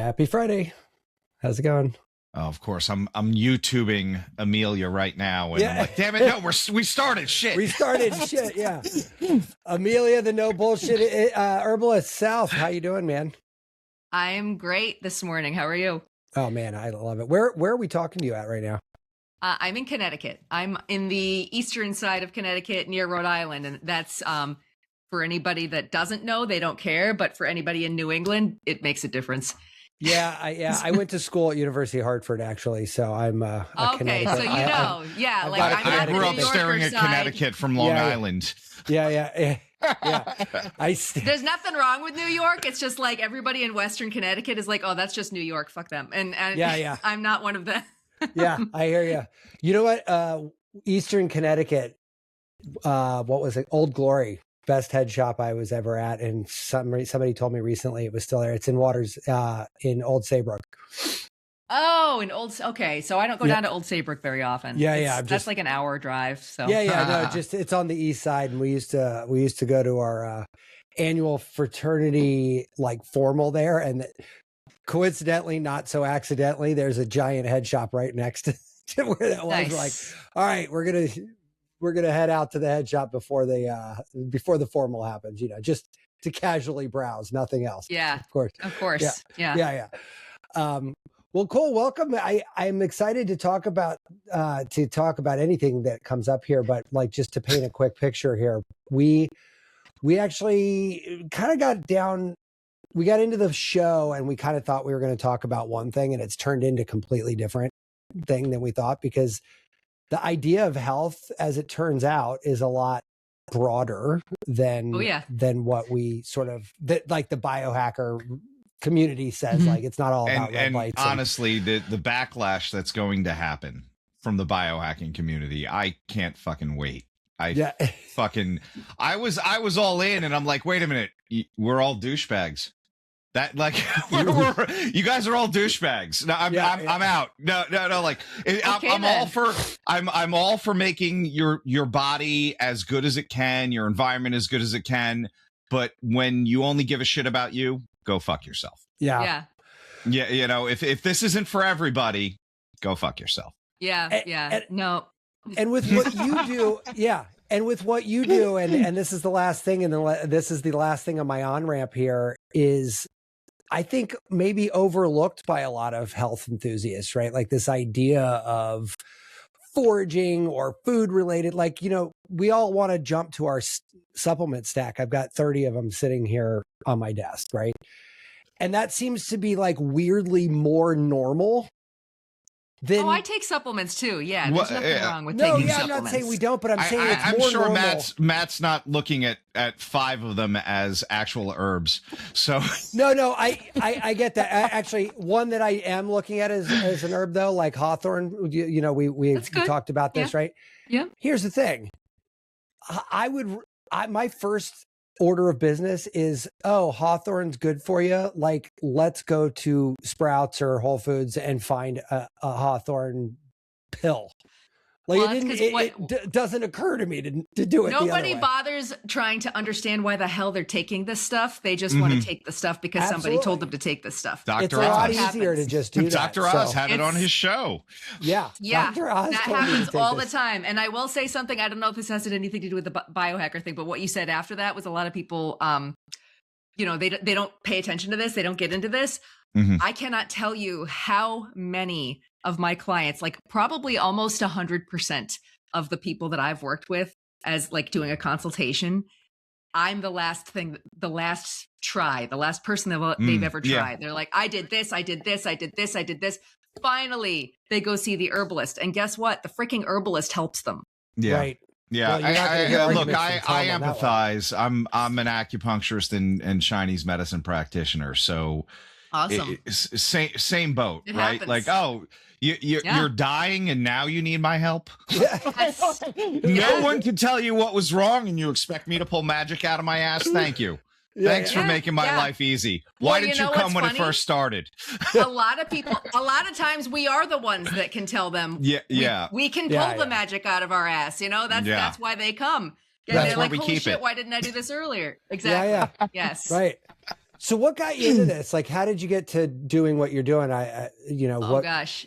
Happy Friday. How's it going? Oh, of course, I'm YouTubing Amelia right now, and I'm like, damn it, no, we started shit. We started shit, yeah. Amelia, the no bullshit herbalist, South. How you doing, man? I'm great this morning. How are you? Oh man, I love it. Where are we talking to you at right now? I'm in Connecticut. I'm in the eastern side of Connecticut near Rhode Island, and that's for anybody that doesn't know, they don't care, but for anybody in New England, it makes a difference. Yeah, I went to school at University of Hartford, actually, so I'm a okay, so you know, I'm I grew up staring at Connecticut from Long Island. Yeah. There's nothing wrong with New York. It's just like everybody in Western Connecticut is like, oh, that's just New York. Fuck them. And yeah. I'm not one of them. Yeah, I hear you. You know what? Eastern Connecticut, what was it? Old Glory. Best head shop I was ever at, and somebody told me recently it was still there. It's in Waters, in Old Saybrook. Oh, okay. So I don't go down to Old Saybrook very often. That's like an hour drive. So no, just it's on the east side, and we used to go to our annual fraternity like formal there, and coincidentally, not so accidentally, there's a giant head shop right next to where that was. Nice. Like, all right, we're gonna head out to the head shop before the formal happens, just to casually browse, nothing else. Yeah, of course. Yeah. Well, cool. Welcome. I'm excited to talk about anything that comes up here, but like just to paint a quick picture here, we actually kind of we got into the show and we kind of thought we were going to talk about one thing, and it's turned into a completely different thing than we thought, because the idea of health, as it turns out, is a lot broader than what we sort of like the biohacker community says. Mm-hmm. Like, it's not all about red lights. Honestly, the backlash that's going to happen from the biohacking community, I can't fucking wait. I was all in, and I'm like, wait a minute, we're all douchebags. That like you guys are all douchebags. No, I'm out. No. Like I'm all for making your body as good as it can, your environment as good as it can. But when you only give a shit about you, go fuck yourself. Yeah. If this isn't for everybody, go fuck yourself. No. And with what you do, and with what you do, and this is the last thing, and this is the last thing on my on ramp here is, I think maybe overlooked by a lot of health enthusiasts, right? Like this idea of foraging or food related, like, we all want to jump to our supplement stack. I've got 30 of them sitting here on my desk, right? And that seems to be like weirdly more normal. I take supplements too. Yeah, there's nothing wrong with taking supplements. I'm not saying we don't, but I'm saying it's more sure normal. Matt's not looking at 5 of them as actual herbs. So no, I get that. Actually, one that I am looking at as an herb though, like hawthorn. We talked about this, right? Yeah. Here's the thing. My first order of business is, hawthorn's good for you. Like, let's go to Sprouts or Whole Foods and find a hawthorn pill. Like, it doesn't occur to me to do it. Nobody bothers trying to understand why the hell they're taking this stuff. They just want to take the stuff because somebody told them to take this stuff. It's a lot easier to just do that. Dr. Oz had it on his show. Yeah. Dr. Oz that happens all the time. And I will say something. I don't know if this has anything to do with the biohacker thing, but what you said after that was a lot of people, they don't pay attention to this. They don't get into this. Mm-hmm. I cannot tell you how many of my clients, like probably almost 100% of the people that I've worked with as like doing a consultation, I'm the last person that they've ever tried. Yeah. They're like, I did this. Finally, they go see the herbalist. And guess what? The freaking herbalist helps them. Yeah. Right. Yeah, well, I empathize. I'm an acupuncturist and Chinese medicine practitioner, so awesome. Same boat, it right? Happens. Like, you're dying and now you need my help. Yes. No one can tell you what was wrong, and you expect me to pull magic out of my ass? Thank you. Thanks for making my life easy. Why did you come when it first started? A lot of times we are the ones that can tell them. We can pull the magic out of our ass. That's why they come. And they're like, holy shit, why didn't I do this earlier? Exactly. Yeah. Yes. Right. So what got you into this? Like, how did you get to doing what you're doing? Oh gosh.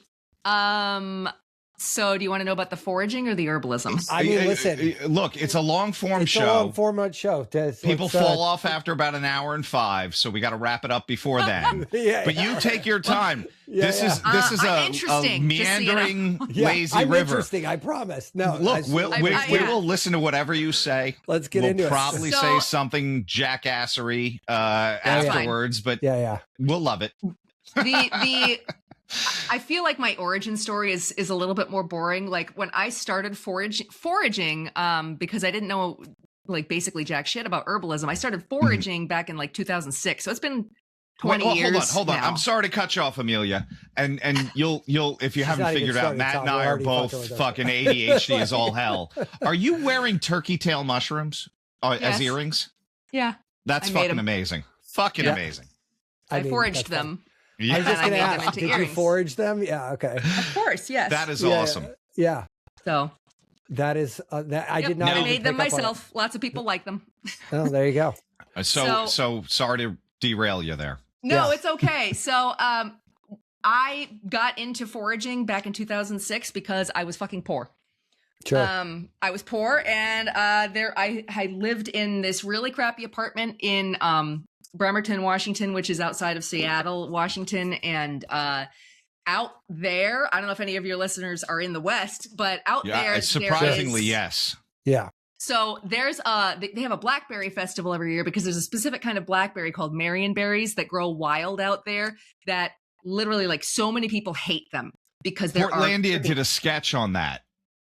So do you want to know about the foraging or the herbalism? I mean, listen. Look, it's a long form show. It's a long format show. People fall off after about an hour and 5, so we got to wrap it up before then. But you take your time. This is a meandering, lazy I'm river. Interesting, I promise. No, look, we will listen to whatever you say. Let's get into it. We'll probably say something jackassery afterwards, but we'll love it. I feel like my origin story is a little bit more boring. Like when I started foraging, because I didn't know like basically jack shit about herbalism. I started foraging back in like 2006. So it's been 20 years. Hold on. I'm sorry to cut you off, Amelia. And you'll if you haven't figured out, Matt and I are both fucking ADHD as all hell. Are you wearing turkey tail mushrooms as earrings? Yeah. That's fucking amazing. Fucking amazing. I foraged them. Yeah. I was just going to ask, did you forage them? Yeah, okay. Of course, yes. That is awesome. Yeah. So that is that I did not. I made them myself. Lots of people like them. Oh, there you go. So sorry to derail you there. No, it's okay. So I got into foraging back in 2006 because I was fucking poor. Sure. I was poor, and I lived in this really crappy apartment in Bremerton, Washington, which is outside of Seattle, Washington. And out there, I don't know if any of your listeners are in the West, but out there, surprisingly, yes. Yeah. So there's they have a blackberry festival every year because there's a specific kind of blackberry called Marion berries that grow wild out there that literally like so many people hate them because they're Portlandia did a sketch on that.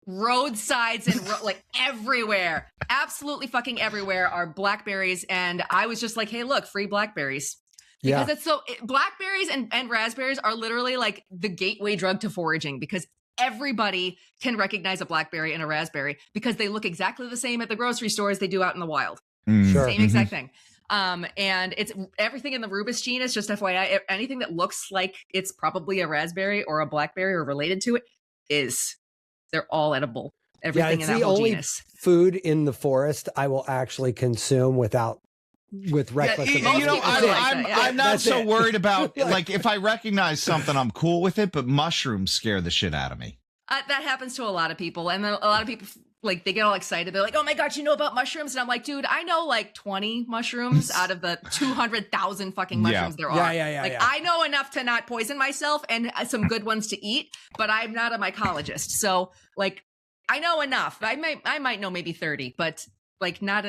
Roadsides and like everywhere, absolutely fucking everywhere are blackberries. And I was just like, hey, look, free blackberries. Because blackberries and raspberries are literally like the gateway drug to foraging because everybody can recognize a blackberry and a raspberry because they look exactly the same at the grocery store as they do out in the wild. Sure. Same exact thing. And it's everything in the rubus genus, just FYI, anything that looks like it's probably a raspberry or a blackberry or related to it they're all edible. Everything in that whole genus. Food in the forest I will actually consume with reckless. I'm not so worried about like if I recognize something, I'm cool with it, but mushrooms scare the shit out of me. That happens to a lot of people, and then a lot of people like they get all excited. They're like, "Oh my god, you know about mushrooms?" And I'm like, "Dude, I know like 20 mushrooms out of the 200,000 fucking mushrooms there are. I know enough to not poison myself and some good ones to eat, but I'm not a mycologist, so like I know enough. I might know maybe 30, but." Like not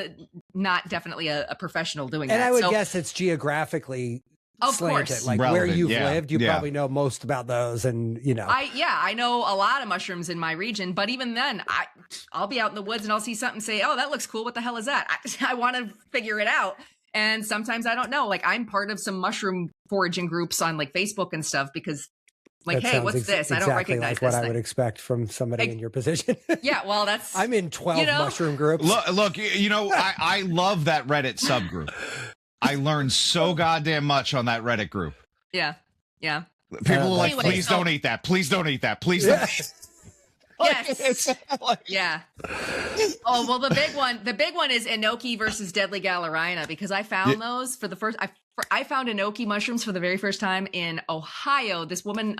definitely a professional doing that. And I would guess it's geographically slanted. Like relevant, where you've lived, you probably know most about those. And you know, I know a lot of mushrooms in my region, but even then I'll be out in the woods and I'll see something and say, oh, that looks cool. What the hell is that? I want to figure it out. And sometimes I don't know. Like I'm part of some mushroom foraging groups on like Facebook and stuff because like, hey, what's this? I don't recognize like what I would expect from somebody in your position. Yeah, well, that's... I'm in 12 mushroom groups. Look, you know, I love that Reddit subgroup. I learned so goddamn much on that Reddit group. Yeah. People are like, please don't eat that. Please don't eat that. Please don't eat Yes. Yeah. Oh, well, the big one is enoki versus deadly galerina because I found those for the first... I found enoki mushrooms for the very first time in Ohio. This woman,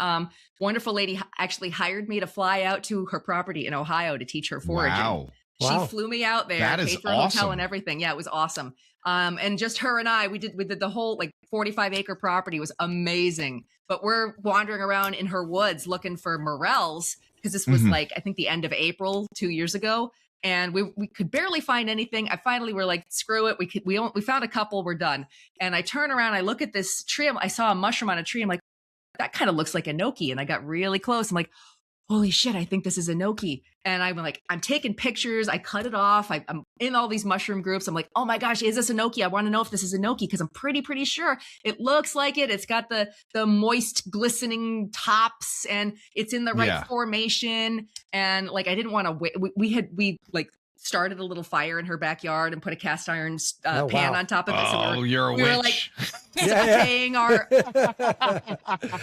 wonderful lady, actually hired me to fly out to her property in Ohio to teach her foraging. Wow. She flew me out there, paid for a hotel and everything. Yeah, it was awesome. And just her and I, we did the whole like 45-acre property. It was amazing. But we're wandering around in her woods looking for morels because this was like I think the end of April 2 years ago. And we could barely find anything. I finally were like, screw it. We found a couple. We're done. And I turn around. I look at this tree. I saw a mushroom on a tree. I'm like, that kind of looks like enoki. And I got really close. I'm like, holy shit, I think this is enoki. And I'm like, I'm taking pictures. I cut it off. I'm in all these mushroom groups. I'm like, oh my gosh, is this enoki? I want to know if this is enoki because I'm pretty sure it looks like it. It's got the moist, glistening tops and it's in the right formation. And like, I didn't want to wait. We like started a little fire in her backyard and put a cast iron pan on top of it. So you're a witch. Were like paying our.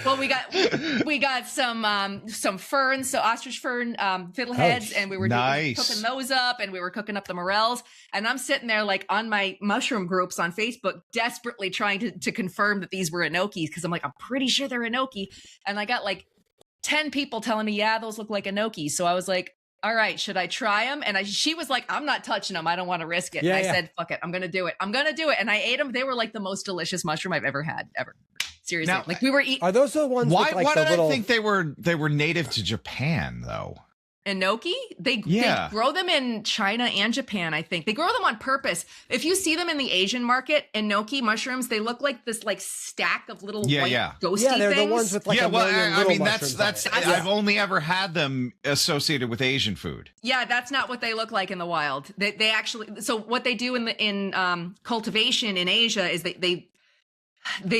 Well, we got some ferns, so ostrich fern fiddleheads, and we were cooking those up, and we were cooking up the morels. And I'm sitting there like on my mushroom groups on Facebook, desperately trying to confirm that these were enokis, because I'm like, I'm pretty sure they're enoki. And I got like 10 people telling me, yeah, those look like enoki. So I was like, all right, should I try them? And she was like, I'm not touching them. I don't want to risk it. And I said, fuck it. I'm going to do it. And I ate them. They were like the most delicious mushroom I've ever had, ever. Seriously. Now, like we were eating. Are those the ones? Why with like did little... I think they were native to Japan though? Enoki? They grow them in China and Japan, I think. They grow them on purpose. If you see them in the Asian market, enoki mushrooms, they look like this like stack of little white ghosty things. They're the ones with like I mean that's I've only ever had them associated with Asian food. Yeah, that's not what they look like in the wild. They actually, so what they do in cultivation in Asia is they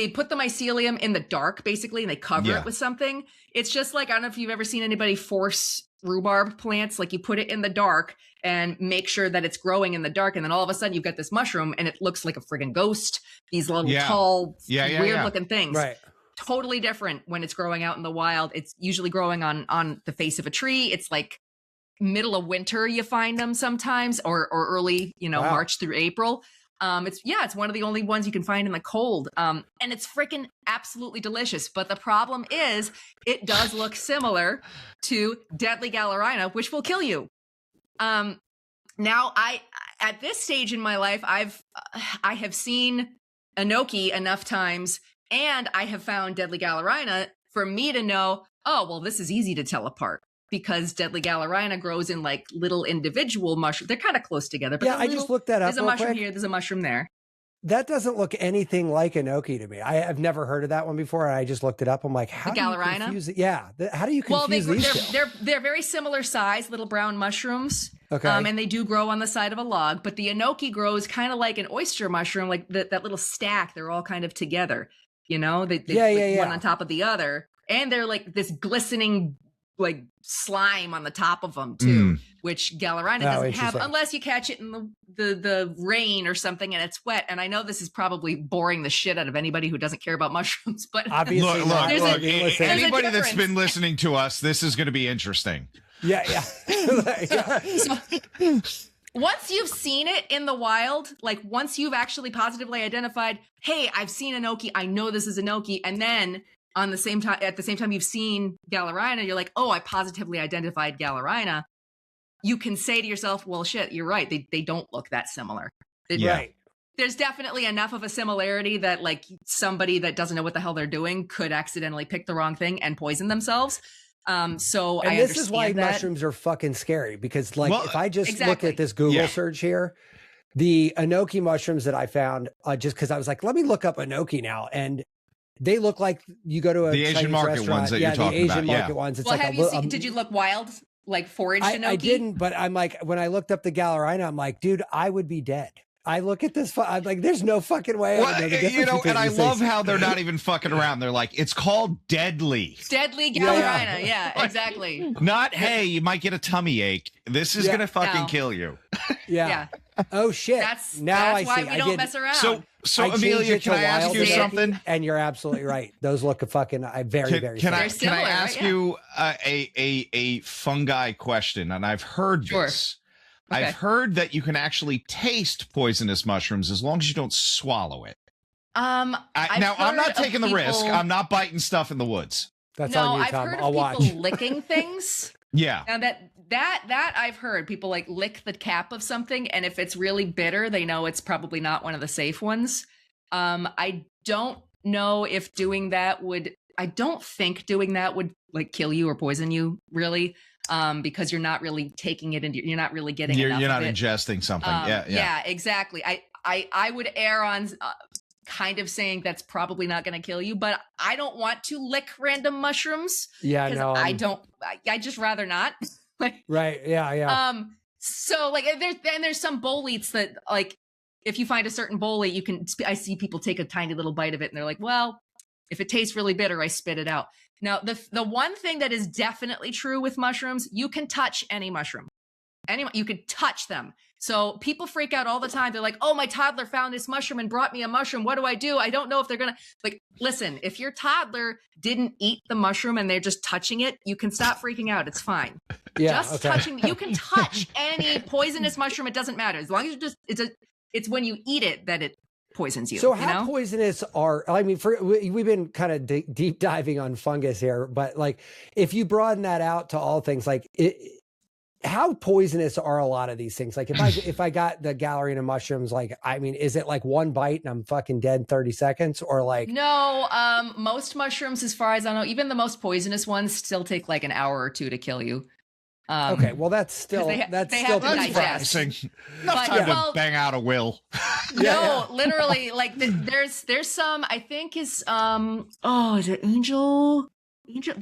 put the mycelium in the dark basically, and they cover it with something. It's just like, I don't know if you've ever seen anybody force rhubarb plants, like you put it in the dark and make sure that it's growing in the dark, and then all of a sudden you've got this mushroom and it looks like a friggin' ghost, these little tall weird looking things. Right. Totally different when it's growing out in the wild. It's usually growing on the face of a tree. It's like middle of winter you find them sometimes, or early, March through April. It's one of the only ones you can find in the cold. And it's freaking absolutely delicious. But the problem is it does look similar to deadly Galerina, which will kill you. Now at this stage in my life, I have seen enoki enough times, and I have found deadly Galerina for me to know, oh, well, this is easy to tell apart. Because deadly Galerina grows in like little individual mushrooms. They're kind of close together. But I just looked that up. There's a mushroom here. There's a mushroom there. That doesn't look anything like enoki to me. I've never heard of that one before, and I just looked it up. I'm like, how do you confuse it? Yeah, how do you confuse these two? They're very similar size, little brown mushrooms. Okay. And they do grow on the side of a log. But the enoki grows kind of like an oyster mushroom, like that little stack. They're all kind of together. They one on top of the other, and they're like this glistening like slime on the top of them too, which Galerina doesn't have unless you catch it in the rain or something and it's wet. And I know this is probably boring the shit out of anybody who doesn't care about mushrooms, but obviously, look, anybody that's been listening to us, this is going to be interesting. Yeah. So, once you've seen it in the wild, like once you've actually positively identified, hey, I've seen enoki, I know this is enoki, and then at the same time you've seen Galerina, you're like, oh, I positively identified Galerina. You can say to yourself, well, shit, you're right. They don't look that similar. Right. There's definitely enough of a similarity that like somebody that doesn't know what the hell they're doing could accidentally pick the wrong thing and poison themselves. This is why mushrooms are fucking scary, because like if I just look at this Google search here, the enoki mushrooms that I found, just because I was like, let me look up enoki now, and they look like you go to the Asian Chinese market restaurant. ones that you're talking about. The Asian market ones. It's have you seen? Did you look wild, like foraged enoki? I didn't, but I'm like, when I looked up the Galerina, I'm like, dude, I would be dead. I look at this, I'm like, there's no fucking way. And I love how they're not even fucking around. They're like, it's called deadly. Deadly Galerina. Yeah, exactly. Not, hey, you might get a tummy ache. This is going to fucking kill you. Yeah. Oh, shit. That's why we don't mess around. So Amelia, can I ask you something? And you're absolutely right. Those look fucking very, very similar. Can I ask you a fungi question? And I've heard this. Okay. I've heard that you can actually taste poisonous mushrooms as long as you don't swallow it. I'm not taking the risk. I'm not biting stuff in the woods. That's on you, Tom. I'll watch. I've heard of people licking things. Yeah. Now that I've heard people like lick the cap of something, and if it's really bitter, they know it's probably not one of the safe ones. I don't know if doing that would. I don't think doing that would like kill you or poison you, really. Because you're not really taking it into, you're not really getting enough you're not of it. Ingesting something. Yeah, exactly. I would err on kind of saying that's probably not going to kill you, but I don't want to lick random mushrooms. Yeah, no. I just rather not. Right. Yeah. So like there's some boletes that like if you find a certain bolete, I see people take a tiny little bite of it and they're like, well, if it tastes really bitter, I spit it out. Now, the one thing that is definitely true with mushrooms, you can touch any mushroom. anyone, you could touch them. So people freak out all the time. They're like, oh, my toddler found this mushroom and brought me a mushroom. What do I do? I don't know if they're going to, like, listen, if your toddler didn't eat the mushroom and they're just touching it, you can stop freaking out. It's fine. Yeah, just touching, you can touch any poisonous mushroom. It doesn't matter. As long as you just, it's when you eat it that it poisons you. So how poisonous are, I mean, we've been kind of deep diving on fungus here, but like, if you broaden that out to all things, like how poisonous are a lot of these things? Like if I got the Gallerina mushrooms, like, I mean, is it like one bite and I'm fucking dead in 30 seconds or like? No, most mushrooms, as far as I know, even the most poisonous ones still take like an hour or two to kill you. Okay, well that's still that's practicing. Enough time to bang out a will. No, literally, like there's some, I think is is it Angel?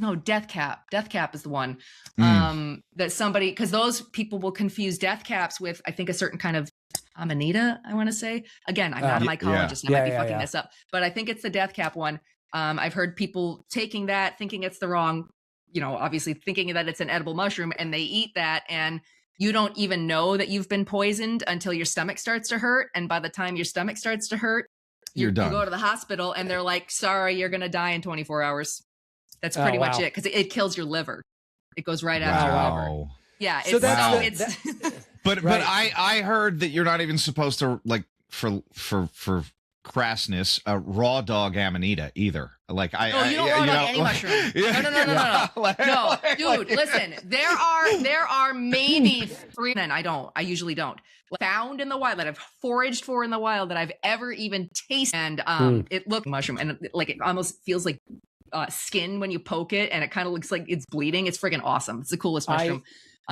No, Death Cap. Death Cap is the one that somebody, because those people will confuse death caps with, I think, a certain kind of Amanita, I want to say. Again, I'm not a mycologist. I might be fucking this up, but I think it's the Death Cap one. I've heard people taking that, thinking it's the wrong, obviously thinking that it's an edible mushroom, and they eat that, and you don't even know that you've been poisoned until your stomach starts to hurt. And by the time your stomach starts to hurt, you're done. You go to the hospital and they're like, sorry, you're going to die in 24 hours. That's pretty much it, because it kills your liver. It goes right out your liver. Yeah. So but I heard that you're not even supposed to, like, for crassness, raw dog Amanita either. Like you don't raw dog any mushroom. No, dude, listen. There are maybe 3. And I usually don't. Found in the wild that I've foraged for in the wild that I've ever even tasted. And it looked mushroom, and like it almost feels like skin when you poke it, and it kind of looks like it's bleeding. It's freaking awesome. It's the coolest mushroom.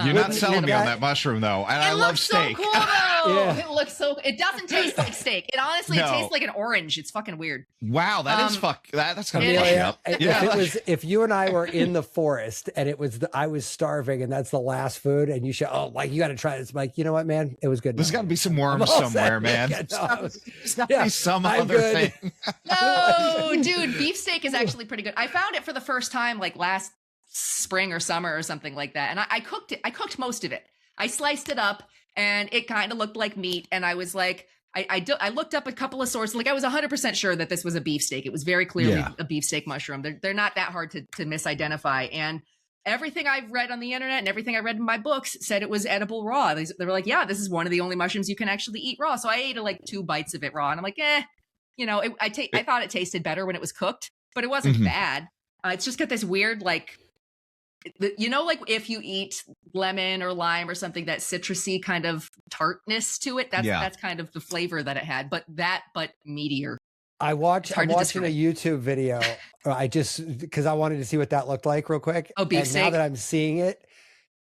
You're not selling me on that mushroom though, and I love steak. So cool, though. It looks so. It doesn't taste like steak. It honestly tastes like an orange. It's fucking weird. Wow, that is that's gonna fuck me up. If you and I were in the forest and I was starving and that's the last food, and you should you got to try this. Like, you know what, man, it was good. There's got to be some worms somewhere, man. There's got to be some other thing. No, dude, beefsteak is actually pretty good. I found it for the first time like last spring or summer or something like that, and I cooked it. I cooked most of it. I sliced it up, and it kind of looked like meat. And I was like, I looked up a couple of sources. Like, I was 100% sure that this was a beefsteak. It was very clearly a beefsteak mushroom. They're not that hard to misidentify. And everything I've read on the internet and everything I read in my books said it was edible raw. They were like, yeah, this is one of the only mushrooms you can actually eat raw. So I ate like 2 bites of it raw, and I'm like, I thought it tasted better when it was cooked, but it wasn't bad. It's just got this weird, like, like if you eat lemon or lime or something, that citrusy kind of tartness to it. That's kind of the flavor that it had, but meatier. I'm watching a YouTube video. Because I wanted to see what that looked like real quick. Oh, beefsteak. And now that I'm seeing it,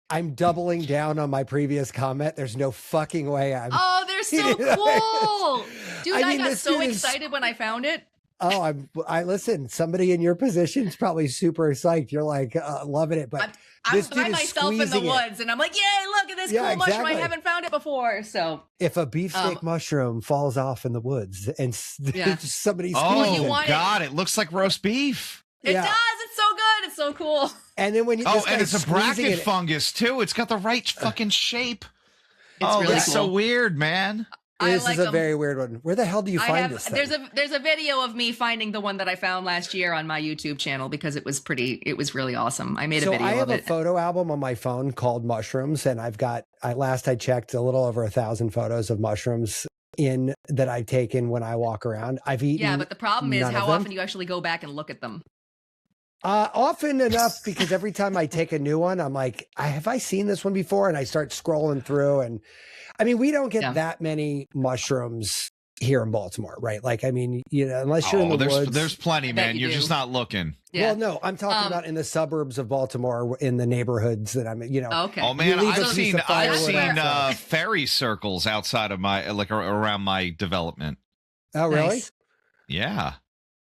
I'm doubling down on my previous comment. There's no fucking way I'm. Oh, they're so cool, dude! I got so excited when I found it. Oh, I listen. Somebody in your position is probably super psyched. You're like loving it, but I'm by myself in the woods, and I'm like, "Yay! Look at this cool mushroom! I haven't found it before." So, if a beefsteak mushroom falls off in the woods and somebody's it looks like roast beef. It does. It's so good. It's so cool. And then when you and it's a bracket fungus too. It's got the right fucking shape. It's really that's cool. so weird, man. This is a very weird one. Where the hell do you find this thing? There's a video of me finding the one that I found last year on my YouTube channel because it was really awesome. I made a video of it. So I have a photo album on my phone called Mushrooms, and last I checked, a little over 1,000 photos of mushrooms that I've taken when I walk around. I've eaten. Yeah, but the problem is how often you actually go back and look at them. Often enough, because every time I take a new one, I'm like, have I seen this one before? And I start scrolling through, and I mean, we don't get that many mushrooms here in Baltimore, right? Like, I mean, unless you're in the woods. There's plenty, man. You're just not looking. Yeah. Well, no, I'm talking about in the suburbs of Baltimore, in the neighborhoods that I'm, Okay. Oh man, I've seen fairy circles outside of around my development. Oh, really? Nice. Yeah.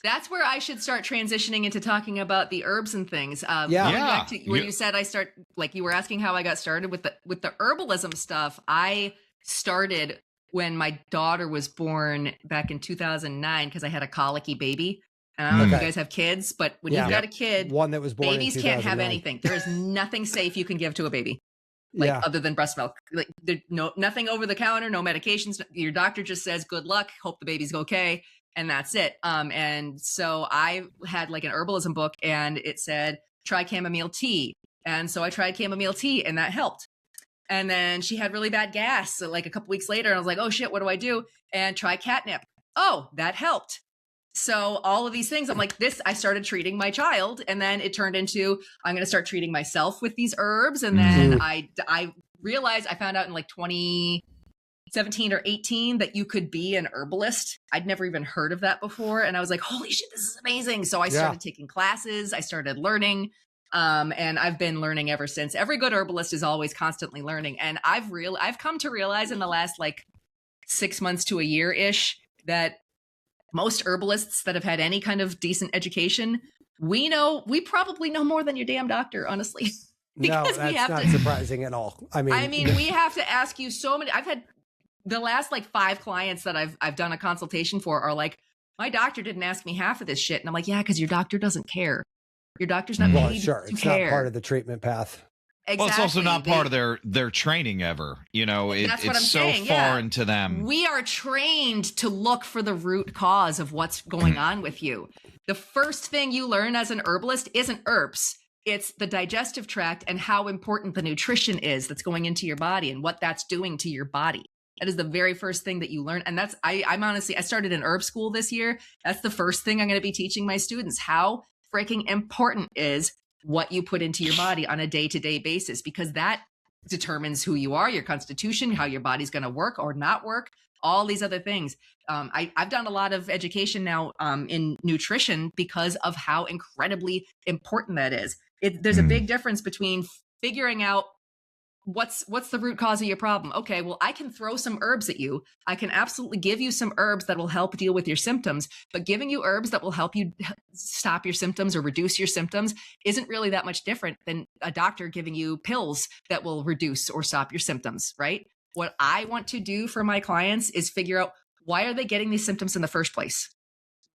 That's where I should start transitioning into talking about the herbs and things. Back to where you said you were asking how I got started with the herbalism stuff. I started when my daughter was born back in 2009 because I had a colicky baby. And I don't know if you guys have kids, but when you've got a kid, one that was born babies can't have anything. There is nothing safe you can give to a baby. like other than breast milk. Like nothing over the counter, no medications. Your doctor just says, good luck, hope the baby's okay. And that's it. And so I had like an herbalism book and it said, try chamomile tea. And so I tried chamomile tea and that helped. And then she had really bad gas. So like a couple weeks later, and I was like, oh shit, what do I do? And try catnip. Oh, that helped. So all of these things, I'm like, I started treating my child. And then it turned into, I'm going to start treating myself with these herbs. And then I realized, I found out in like 2017 or 18 that you could be an herbalist. I'd never even heard of that before. And I was like, holy shit, this is amazing. So I started taking classes. I started learning. And I've been learning ever since. Every good herbalist is always constantly learning. And I've come to realize in the last like 6 months to a year-ish that most herbalists that have had any kind of decent education, we probably know more than your damn doctor, honestly. No, that's not surprising at all. I mean, we have to ask you so many. I've had the last like 5 clients that I've done a consultation for are like, my doctor didn't ask me half of this shit. And I'm like, yeah, because your doctor doesn't care. Your doctor's not paid to it's care. Not part of the treatment path. Exactly. Well, it's also not part of their training ever. You know, it's so foreign to them. We are trained to look for the root cause of what's going on with you. The first thing you learn as an herbalist isn't herbs. It's the digestive tract and how important the nutrition is that's going into your body and what that's doing to your body. That is the very first thing that you learn. And that's, I'm honestly, I started an herb school this year. That's the first thing I'm going to be teaching my students, how freaking important is what you put into your body on a day-to-day basis, because that determines who you are, your constitution, how your body's going to work or not work, all these other things. I've done a lot of education now in nutrition because of how incredibly important that is. There's a big difference between figuring out what's the root cause of your problem. Okay, well, I can throw some herbs at you. I can absolutely give you some herbs that will help deal with your symptoms, but giving you herbs that will help you stop your symptoms or reduce your symptoms isn't really that much different than a doctor giving you pills that will reduce or stop your symptoms, right? What I want to do for my clients is figure out, why are they getting these symptoms in the first place?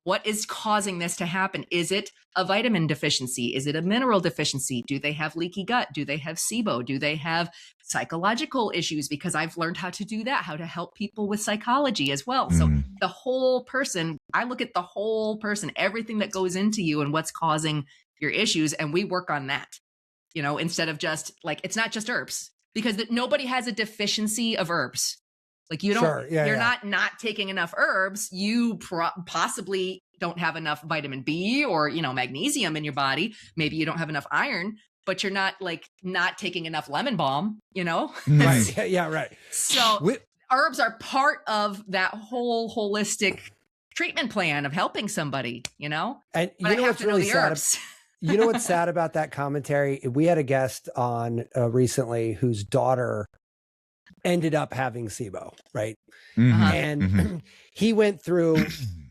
What is causing this to happen? Is it a vitamin deficiency? Is it a mineral deficiency? Do they have leaky gut? Do they have SIBO? Do they have psychological issues? Because I've learned how to do that, how to help people with psychology as well. So the whole person, I look at the whole person, everything that goes into you and what's causing your issues. And we work on that, you know, instead of just like, it's not just herbs, because nobody has a deficiency of herbs. Like you don't, you're not taking enough herbs. You possibly don't have enough vitamin B or, you know, magnesium in your body. Maybe you don't have enough iron, but you're not taking enough lemon balm, you know? Right. Yeah, right. So herbs are part of that whole holistic treatment plan of helping somebody, you know? And you know what's really sad? You know what's sad about that commentary? We had a guest on recently whose daughter ended up having SIBO, right? And he went through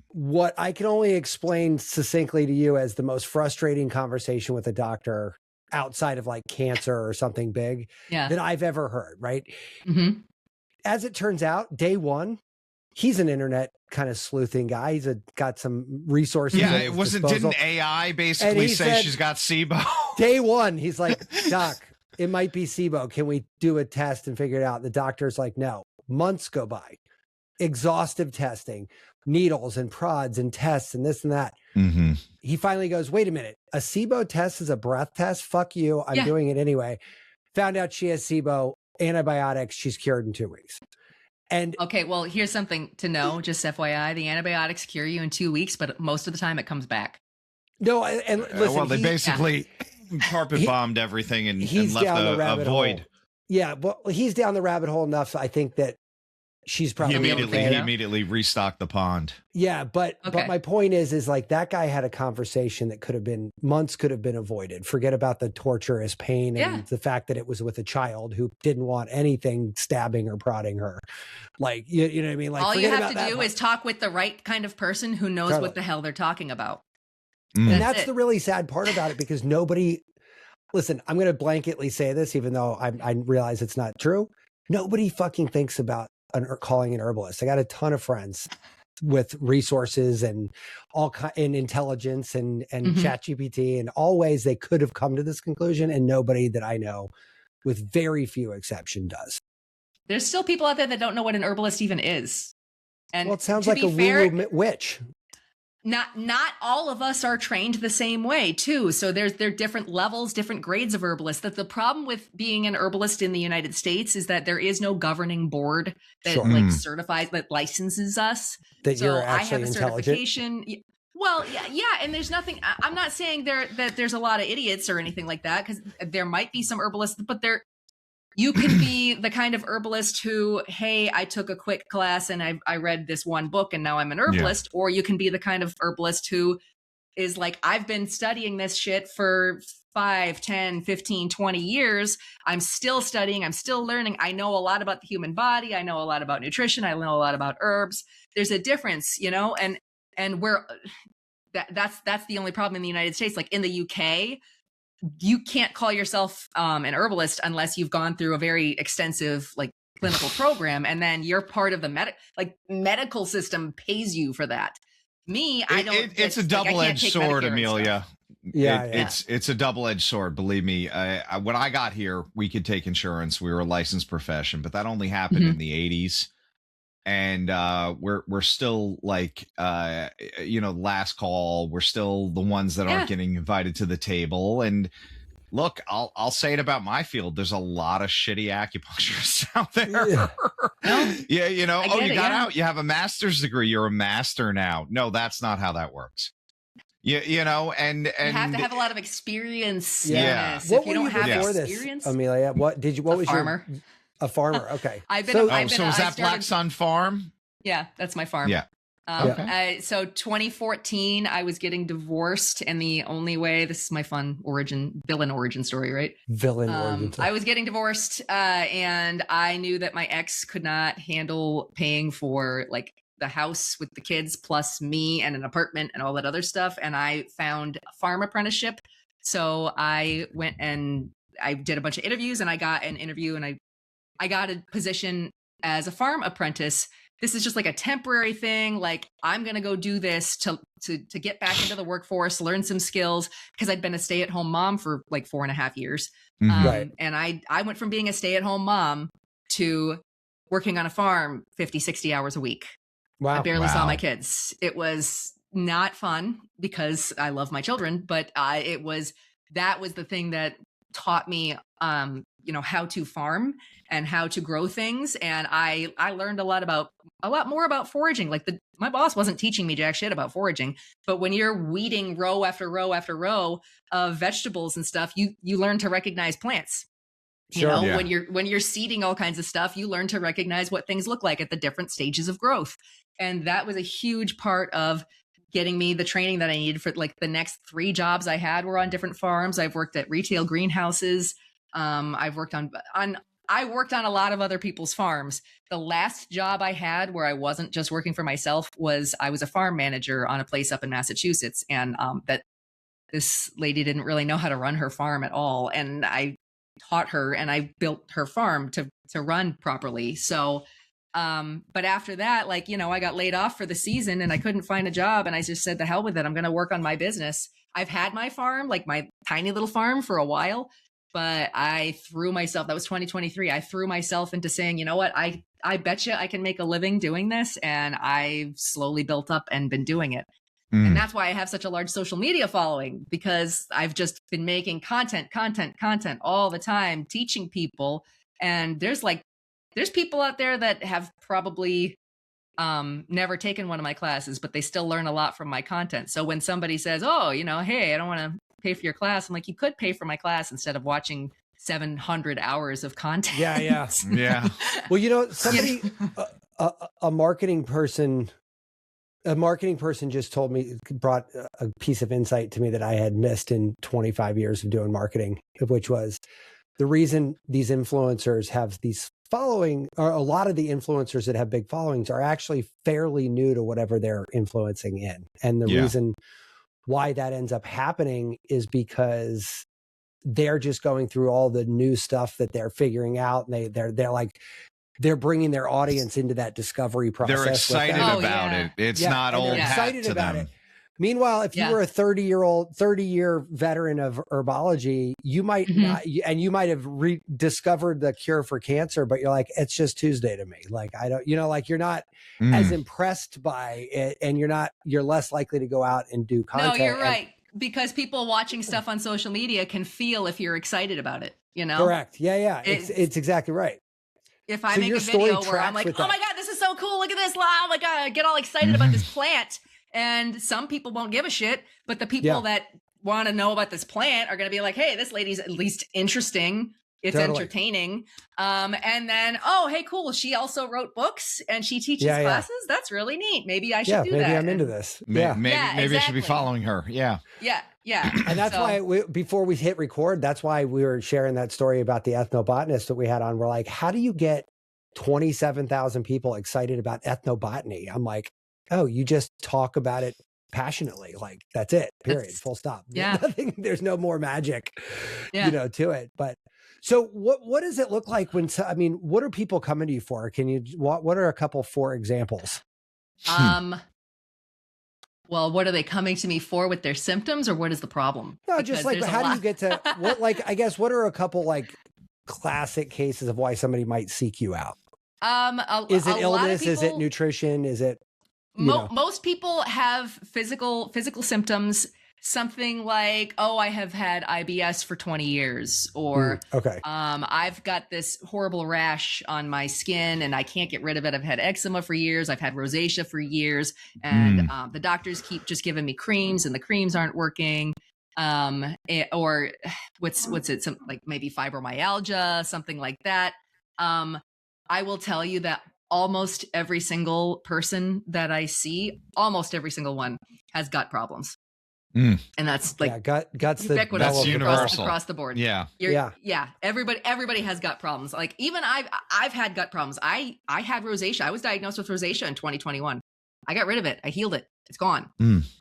what I can only explain succinctly to you as the most frustrating conversation with a doctor outside of like cancer or something big that I've ever heard, right? As it turns out, day one, he's an internet kind of sleuthing guy. He's got some resources. Yeah, it wasn't, didn't AI basically say she's got SIBO? Day one, he's like, Doc, it might be SIBO. Can we do a test and figure it out? The doctor's like, no. Months go by. Exhaustive testing, needles and prods and tests and this and that. He finally goes, wait a minute. A SIBO test is a breath test? Fuck you. I'm doing it anyway. Found out she has SIBO, antibiotics. She's cured in 2 weeks. And okay, well, here's something to know. Just FYI, the antibiotics cure you in 2 weeks, but most of the time it comes back. No, and listen. Well, they basically carpet bombed everything and left a void. Hole. Yeah, well, he's down the rabbit hole enough. I think that she's probably he immediately restocked the pond. Yeah, but my point is like that guy had a conversation that could have been months, could have been avoided. Forget about the torturous pain and the fact that it was with a child who didn't want anything stabbing or prodding her. Like you know what I mean? Like all you have to do is talk with the right kind of person who knows what the hell they're talking about. And that's the really sad part about it, because nobody, listen, I'm going to blanketly say this, even though I realize it's not true. Nobody fucking thinks about calling an herbalist. I got a ton of friends with resources and and intelligence and ChatGPT and all ways they could have come to this conclusion, and nobody that I know with very few exception, does. There's still people out there that don't know what an herbalist even is. And well, it sounds like a woo-woo witch. Not all of us are trained the same way too. So there are different levels, different grades of herbalists. That the problem with being an herbalist in the United States is that there is no governing board that like certifies, that licenses us. That so you're actually I have a certification. Well, yeah, and there's nothing. I'm not saying that there's a lot of idiots or anything like that, because there might be some herbalists, but you can be the kind of herbalist who, hey, I took a quick class and I read this one book and now I'm an herbalist. Yeah. Or you can be the kind of herbalist who is like, I've been studying this shit for 5, 10, 15, 20 years. I'm still studying. I'm still learning. I know a lot about the human body. I know a lot about nutrition. I know a lot about herbs. There's a difference, and where that's the only problem in the United States. Like in the UK, you can't call yourself an herbalist unless you've gone through a very extensive like clinical program, and then you're part of the medical system pays you for that. Me, I don't. It's a double-edged sword, Amelia. Yeah, it's a double-edged sword. Believe me. When I got here, we could take insurance. We were a licensed profession, but that only happened in the 80s. And we're still like last call. We're still the ones that aren't getting invited to the table. And look, I'll say it about my field. There's a lot of shitty acupuncturists out there. Yeah, you got out. You have a master's degree. You're a master now. No, that's not how that works. And you have to have a lot of experience. Yeah. What if you don't have experience, Amelia? What was farmer? A farmer, okay. So was that Black Sun Farm? Yeah, that's my farm. Yeah. So 2014, I was getting divorced, and the only way, this is my fun villain origin story, right? Villain origin story. I was getting divorced, and I knew that my ex could not handle paying for like the house with the kids, plus me and an apartment and all that other stuff. And I found a farm apprenticeship. So I went and I did a bunch of interviews, and I got an interview, and I got a position as a farm apprentice. This is just like a temporary thing. Like, I'm going to go do this to get back into the workforce, learn some skills, because I'd been a stay-at-home mom for like 4.5 years. Right. And I went from being a stay-at-home mom to working on a farm 50, 60 hours a week. Wow. I barely saw my kids. It was not fun because I love my children, but that was the thing that taught me how to farm and how to grow things. And I learned a lot more about foraging. Like my boss wasn't teaching me jack shit about foraging, but when you're weeding row after row after row of vegetables and stuff, you learn to recognize plants. Sure, when you're seeding all kinds of stuff, you learn to recognize what things look like at the different stages of growth. And that was a huge part of getting me the training that I needed for like the next 3 jobs I had were on different farms. I've worked at retail greenhouses. I've worked I worked on a lot of other people's farms. The last job I had where I wasn't just working for myself was I was a farm manager on a place up in Massachusetts. And that this lady didn't really know how to run her farm at all. And I taught her, and I built her farm to run properly. So, but after that, I got laid off for the season and I couldn't find a job, and I just said, the hell with it. I'm going to work on my business. I've had my farm, like my tiny little farm, for a while, but I threw myself, that was 2023. I threw myself into saying, you know what, I bet you I can make a living doing this. And I've slowly built up and been doing it. And that's why I have such a large social media following, because I've just been making content all the time, teaching people. And there's people out there that have probably never taken one of my classes, but they still learn a lot from my content. So when somebody says, oh, hey, I don't want to pay for your class, I'm like, you could pay for my class instead of watching 700 hours of content. Yeah. Well, somebody, a marketing person just brought a piece of insight to me that I had missed in 25 years of doing marketing, which was the reason these influencers have these following, or a lot of the influencers that have big followings are actually fairly new to whatever they're influencing in. And the reason why that ends up happening is because they're just going through all the new stuff that they're figuring out. And they're bringing their audience into that discovery process. They're excited about it. It's not old hat to them. Meanwhile, if you were a 30-year veteran of herbology, you might not, and you might have rediscovered the cure for cancer, but you're like, it's just Tuesday to me. Like, I don't, like you're not as impressed by it, and you're less likely to go out and do content. No, you're right. Because people watching stuff on social media can feel if you're excited about it, Correct. Yeah. It's exactly right. If I make a video where I'm like, oh my God, this is so cool. Look at this. Oh my God, I get all excited about this plant. And some people won't give a shit, but the people that want to know about this plant are going to be like, hey, this lady's at least interesting. It's entertaining. And then, oh, hey, cool. She also wrote books and she teaches classes. That's really neat. Maybe I should do that. Maybe I'm into this. Maybe I should be following her. Yeah. And that's why before we hit record, that's why we were sharing that story about the ethnobotanist that we had on. We're like, how do you get 27,000 people excited about ethnobotany? I'm like, oh, you just talk about it passionately. Like, that's it, period, full stop. Yeah. There's no more magic, to it. But so what does it look like what are people coming to you for? What are a couple for examples? Well, what are they coming to me for with their symptoms, or what is the problem? No, just like, how do you get to what are a couple like classic cases of why somebody might seek you out? Is it illness? Is it nutrition? Is it, most people have physical symptoms, something like, oh, I have had IBS for 20 years, or I've got this horrible rash on my skin and I can't get rid of it. I've had eczema for years. I've had rosacea for years, and the doctors keep just giving me creams and the creams aren't working. Or what's it? Some, like maybe fibromyalgia, something like that. I will tell you that almost every single person that I see, almost every single one has gut problems. And that's like guts that's universal across the board. Yeah. Everybody has gut problems. Like even I've had gut problems. I had rosacea. I was diagnosed with rosacea in 2021. I got rid of it. I healed it. It's gone.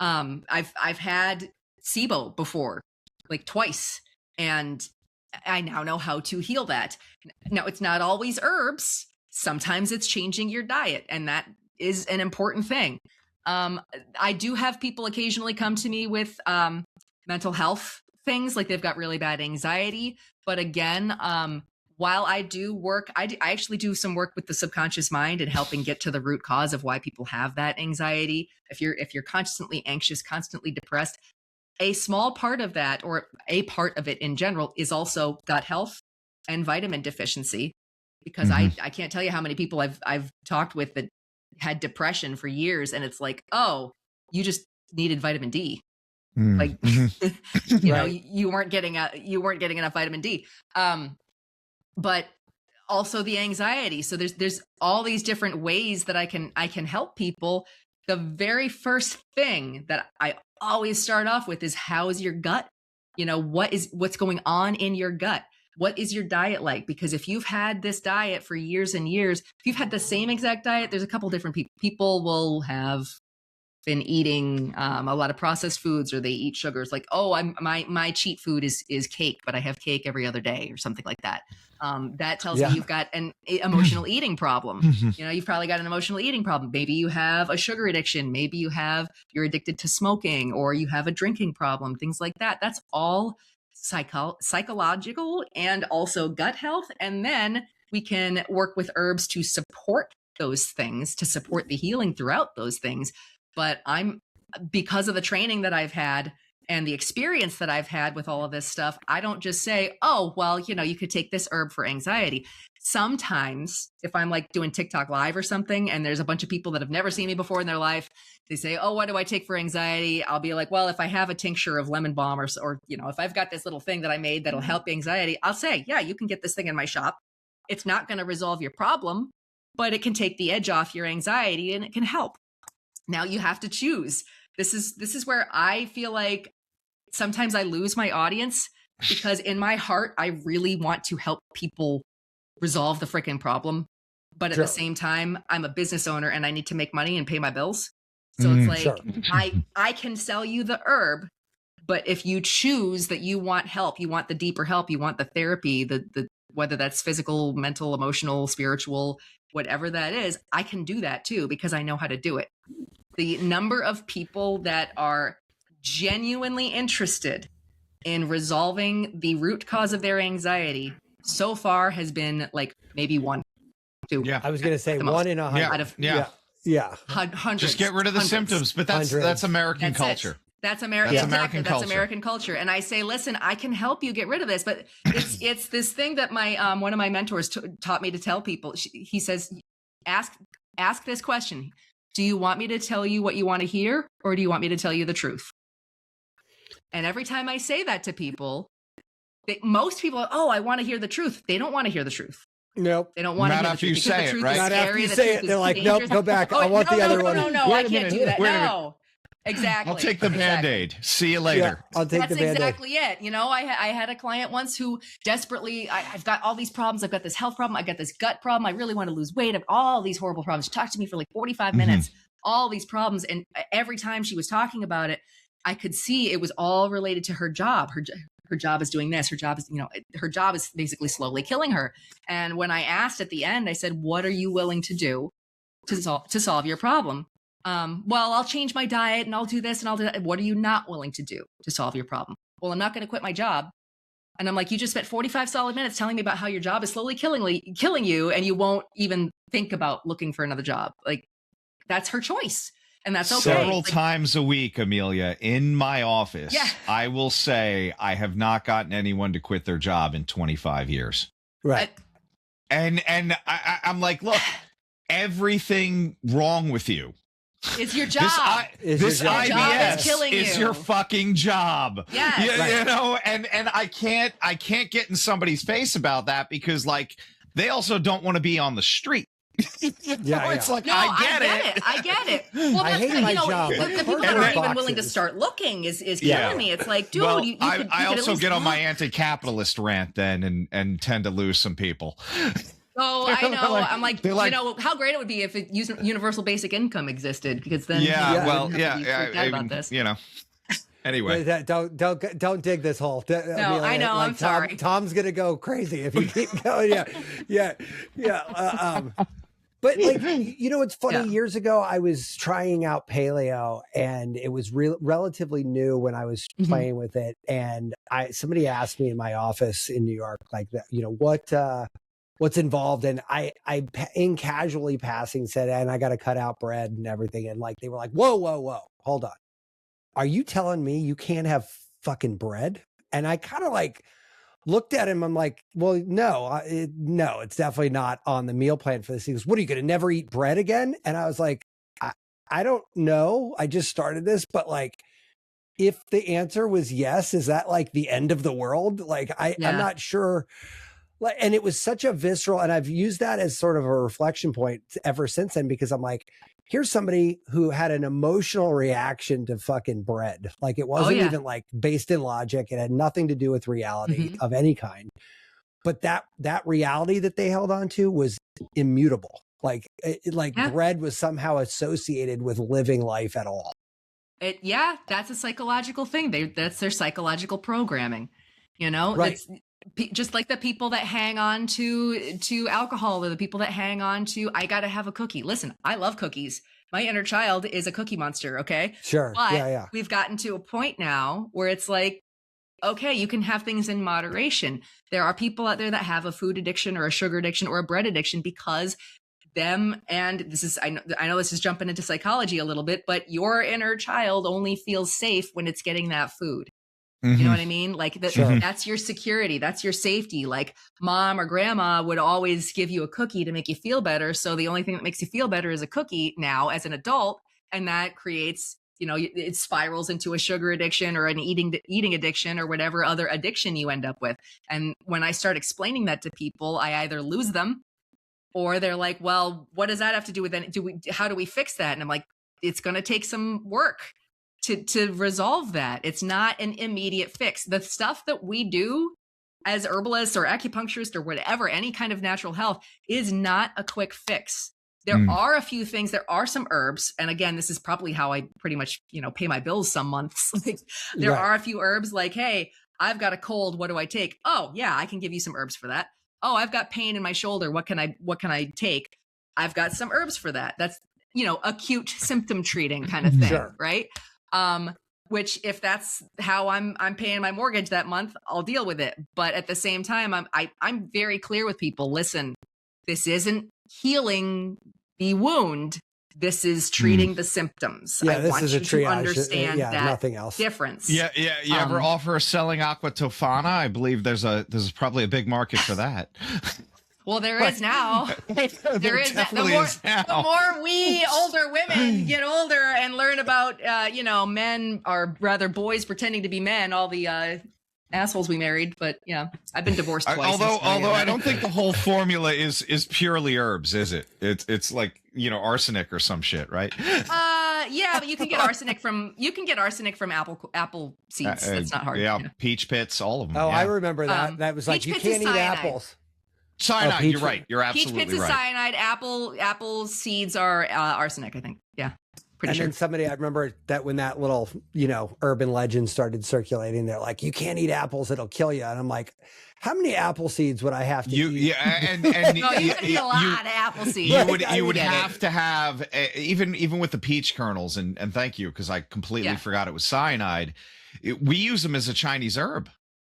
I've had SIBO before, like twice, and I now know how to heal that. Now, it's not always herbs. Sometimes it's changing your diet, and that is an important thing. I do have people occasionally come to me with mental health things, like they've got really bad anxiety. But again, while I do work, I actually do some work with the subconscious mind and helping get to the root cause of why people have that anxiety. If you're constantly anxious, constantly depressed, a small part of that, or a part of it in general, is also gut health and vitamin deficiency. Because I can't tell you how many people I've talked with that had depression for years, and it's like, oh, you just needed vitamin D. Like, you weren't getting enough vitamin D. But also the anxiety. So there's all these different ways that I can help people. The very first thing that I always start off with is, how is your gut? What's going on in your gut? What is your diet like? Because if you've had this diet for years and years, if you've had the same exact diet, there's a couple different people. People will have been eating a lot of processed foods, or they eat sugars. Like, oh, my cheat food is cake, but I have cake every other day, or something like that. That tells me you've got an emotional eating problem. You've probably got an emotional eating problem. Maybe you have a sugar addiction. Maybe you're addicted to smoking, or you have a drinking problem, things like that. That's all psychological and also gut health. And then we can work with herbs to support those things, to support the healing throughout those things. But because of the training that I've had and the experience that I've had with all of this stuff, I don't just say, oh, well, you could take this herb for anxiety. Sometimes if I'm like doing TikTok live or something, and there's a bunch of people that have never seen me before in their life, they say, oh, what do I take for anxiety? I'll be like, well, if I have a tincture of lemon balm, or if I've got this little thing that I made that'll help anxiety, I'll say, yeah, you can get this thing in my shop. It's not going to resolve your problem, but it can take the edge off your anxiety and it can help. Now you have to choose. This is where I feel like sometimes I lose my audience, because in my heart, I really want to help people resolve the freaking problem. But at the same time, I'm a business owner and I need to make money and pay my bills. So it's like, I can sell you the herb, but if you choose that you want help, you want the deeper help, you want the therapy, the whether that's physical, mental, emotional, spiritual, whatever that is, I can do that too, because I know how to do it. the number of people that are genuinely interested in resolving the root cause of their anxiety so far has been like maybe 1, 2. Yeah. I was going to say 1 in 100. Out of hundreds. Just get rid of the symptoms, but that's American culture. That's American culture. And I say, listen, I can help you get rid of this, but it's this thing that my one of my mentors taught me to tell people. He says, ask this question: do you want me to tell you what you want to hear, or do you want me to tell you the truth? And every time I say that to people, most people are, I want to hear the truth. They don't want to hear the truth. Nope. They don't want to hear the truth. Not after you say it, right? Not after you say it. They're like, nope, go back. I want the other one. No, I can't do that. No. Exactly. I'll take the Band-Aid. See you later. Yeah, I'll take the Band-Aid. That's exactly it. You know, I had a client once who desperately, I've got all these problems. I've got this health problem. I've got this gut problem. I really want to lose weight. I have all these horrible problems. She talked to me for like 45 minutes, all these problems. And every time she was talking about it, I could see it was all related to her job. Her job is doing this. Her job is, her job is basically slowly killing her. And when I asked at the end, I said, what are you willing to do to solve your problem? Well, I'll change my diet and I'll do this and I'll do that. What are you not willing to do to solve your problem? Well, I'm not going to quit my job. And I'm like, you just spent 45 solid minutes telling me about how your job is slowly killing you, and you won't even think about looking for another job. Like, that's her choice. And that's okay. Several times a week, Amelia, in my office, I will say I have not gotten anyone to quit their job in 25 years. Right. And I'm like, look, everything wrong with you. It's your job. This IBS is your fucking job. Yes. You know, and I can't get in somebody's face about that, because like they also don't want to be on the street. It's like, no, I get it. Well, I hate my job. The people that aren't even willing to start looking is killing me. It's like, dude, well, you I could also get on my anti-capitalist rant then and tend to lose some people. Oh, I know. I'm like, how great it would be if universal basic income existed, because then about this. Anyway, don't dig this hole. I know. I'm sorry. Tom's gonna go crazy if you keep going. But like, it's funny. Yeah. Years ago, I was trying out paleo, and it was relatively new when I was playing with it. And somebody asked me in my office in New York, like, that, what's involved, and I in casually passing said, and I got to cut out bread and everything, and like they were like, whoa, hold on, are you telling me you can't have fucking bread? And I kind of like looked at him. I'm like, well, no, it's definitely not on the meal plan for this. He goes, what, are you going to never eat bread again? And I was like, I don't know. I just started this, but like, if the answer was yes, is that like the end of the world? Like, I'm not sure. And it was such a visceral, and I've used that as sort of a reflection point ever since then, because I'm like, here's somebody who had an emotional reaction to fucking bread. Like, it wasn't even like based in logic. It had nothing to do with reality of any kind. But that reality that they held on to was immutable. Like, bread was somehow associated with living life at all. That's a psychological thing. That's their psychological programming. Right. It's just like the people that hang on to alcohol, or the people that hang on to, I got to have a cookie. Listen, I love cookies. My inner child is a cookie monster. Okay. Sure. But we've gotten to a point now where it's like, okay, you can have things in moderation. There are people out there that have a food addiction or a sugar addiction or a bread addiction because and this is, I know this is jumping into psychology a little bit, but your inner child only feels safe when it's getting that food. You know what I mean? Like that's your security. That's your safety. Like, mom or grandma would always give you a cookie to make you feel better. So the only thing that makes you feel better is a cookie now as an adult. And that creates, it spirals into a sugar addiction or an eating addiction or whatever other addiction you end up with. And when I start explaining that to people, I either lose them, or they're like, well, what does that have to do with it? How do we fix that? And I'm like, it's going to take some work to resolve that. It's not an immediate fix. The stuff that we do as herbalists or acupuncturists or whatever, any kind of natural health, is not a quick fix. There are a few things. There are some herbs. And again, this is probably how I pretty much, pay my bills some months. There are a few herbs like, hey, I've got a cold. What do I take? Oh yeah, I can give you some herbs for that. Oh, I've got pain in my shoulder. What can I take? I've got some herbs for that. acute symptom treating kind of thing. Sure. Right. Which if that's how I'm paying my mortgage that month, I'll deal with it. But at the same time, I'm very clear with people. Listen, this isn't healing the wound. This is treating the symptoms. Yeah, I this want is you a triage. to understand that nothing else. difference. Yeah. You ever offer selling aqua tofana? I believe there's probably a big market for that. Well, there is now. There is. The more we older women get older and learn about, men are rather boys pretending to be men, all the assholes we married. But yeah, I've been divorced twice. Although I don't think the whole formula is purely herbs, is it? It's like, arsenic or some shit, right? Yeah, but you can get arsenic from apple seeds. That's not hard. Yeah, peach pits, all of them. Oh, yeah. I remember that. That was like, you can't eat apples. Cyanide, you're right. You're absolutely right. Peach pits is cyanide. Apple seeds are arsenic, I think. Yeah, pretty sure. And then somebody, I remember that when that little, urban legend started circulating, they're like, you can't eat apples, it'll kill you. And I'm like, how many apple seeds would I have to eat? Yeah, and no, you can eat a lot of apple seeds. You would have to have, even with the peach kernels, and thank you, because I completely forgot it was cyanide. We use them as a Chinese herb.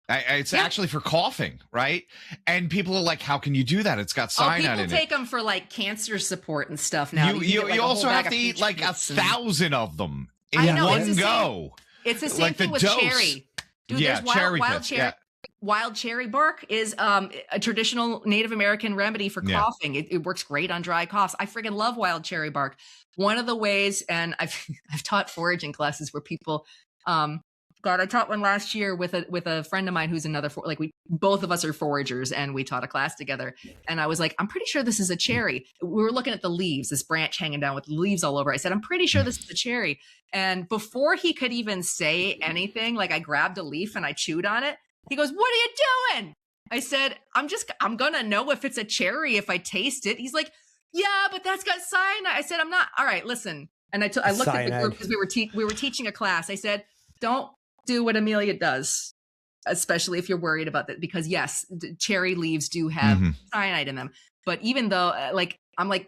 It's actually for coughing, right? And people are like, how can you do that? It's got cyanide in it. People take them for like cancer support and stuff now. You also have to eat like 1,000 of them in one go. It's the same thing with cherry. Dude, there's wild cherry bark is a traditional Native American remedy for coughing. It works great on dry coughs. I friggin' love wild cherry bark. One of the ways, and I've taught foraging classes where people I taught one last year with a friend of mine who's both of us are foragers, and we taught a class together. And I was like, I'm pretty sure this is a cherry. We were looking at the leaves, this branch hanging down with leaves all over. I said, I'm pretty sure this is a cherry. And before he could even say anything, I grabbed a leaf and I chewed on it. He goes, what are you doing? I said, I'm going to know if it's a cherry if I taste it. He's like, yeah, but that's got cyanide. I said, I'm not. All right, listen. And I looked at the group because we were teaching a class. I said, don't do what Amelia does, especially if you're worried about that, because yes, cherry leaves do have cyanide in them. But even though I'm like,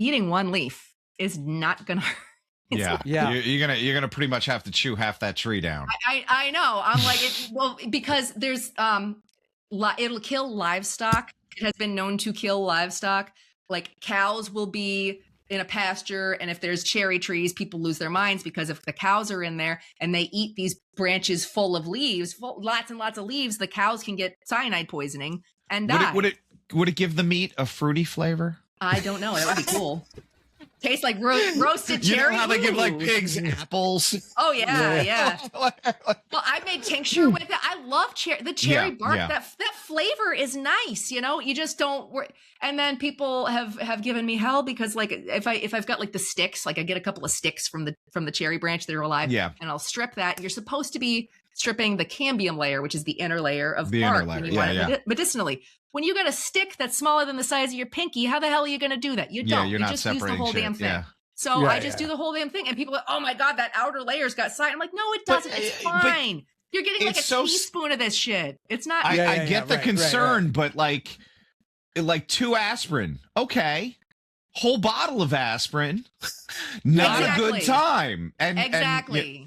eating one leaf is not going to hurt. You're gonna pretty much have to chew half that tree down. I know. I'm like, because there's it'll kill livestock. It has been known to kill livestock. Like cows will be in a pasture, and if there's cherry trees, people lose their minds, because if the cows are in there and they eat these branches full of leaves, lots and lots of leaves, the cows can get cyanide poisoning and die. Would it give the meat a fruity flavor? I don't know. That would be cool. Tastes like roasted cherry. You know how they give pigs apples? Oh yeah. Well, I made tincture with it. I love the cherry bark. Yeah. That flavor is nice. You just don't. And then people have given me hell because if I've got the sticks, I get a couple of sticks from the cherry branch that are alive. Yeah. And I'll strip that. You're supposed to be stripping the cambium layer, which is the inner layer of bark. Medicinally. When you got a stick that's smaller than the size of your pinky, how the hell are you going to do that? You don't. You're you not just use the whole damn thing. Yeah. So I just do the whole damn thing. And people are, oh my God, that outer layer's got cyanide. I'm like, no, it doesn't. It's fine. You're getting a teaspoon of this shit. It's not. I get the concern, but like 2 aspirin. Okay. Whole bottle of aspirin. Not a good time. And exactly.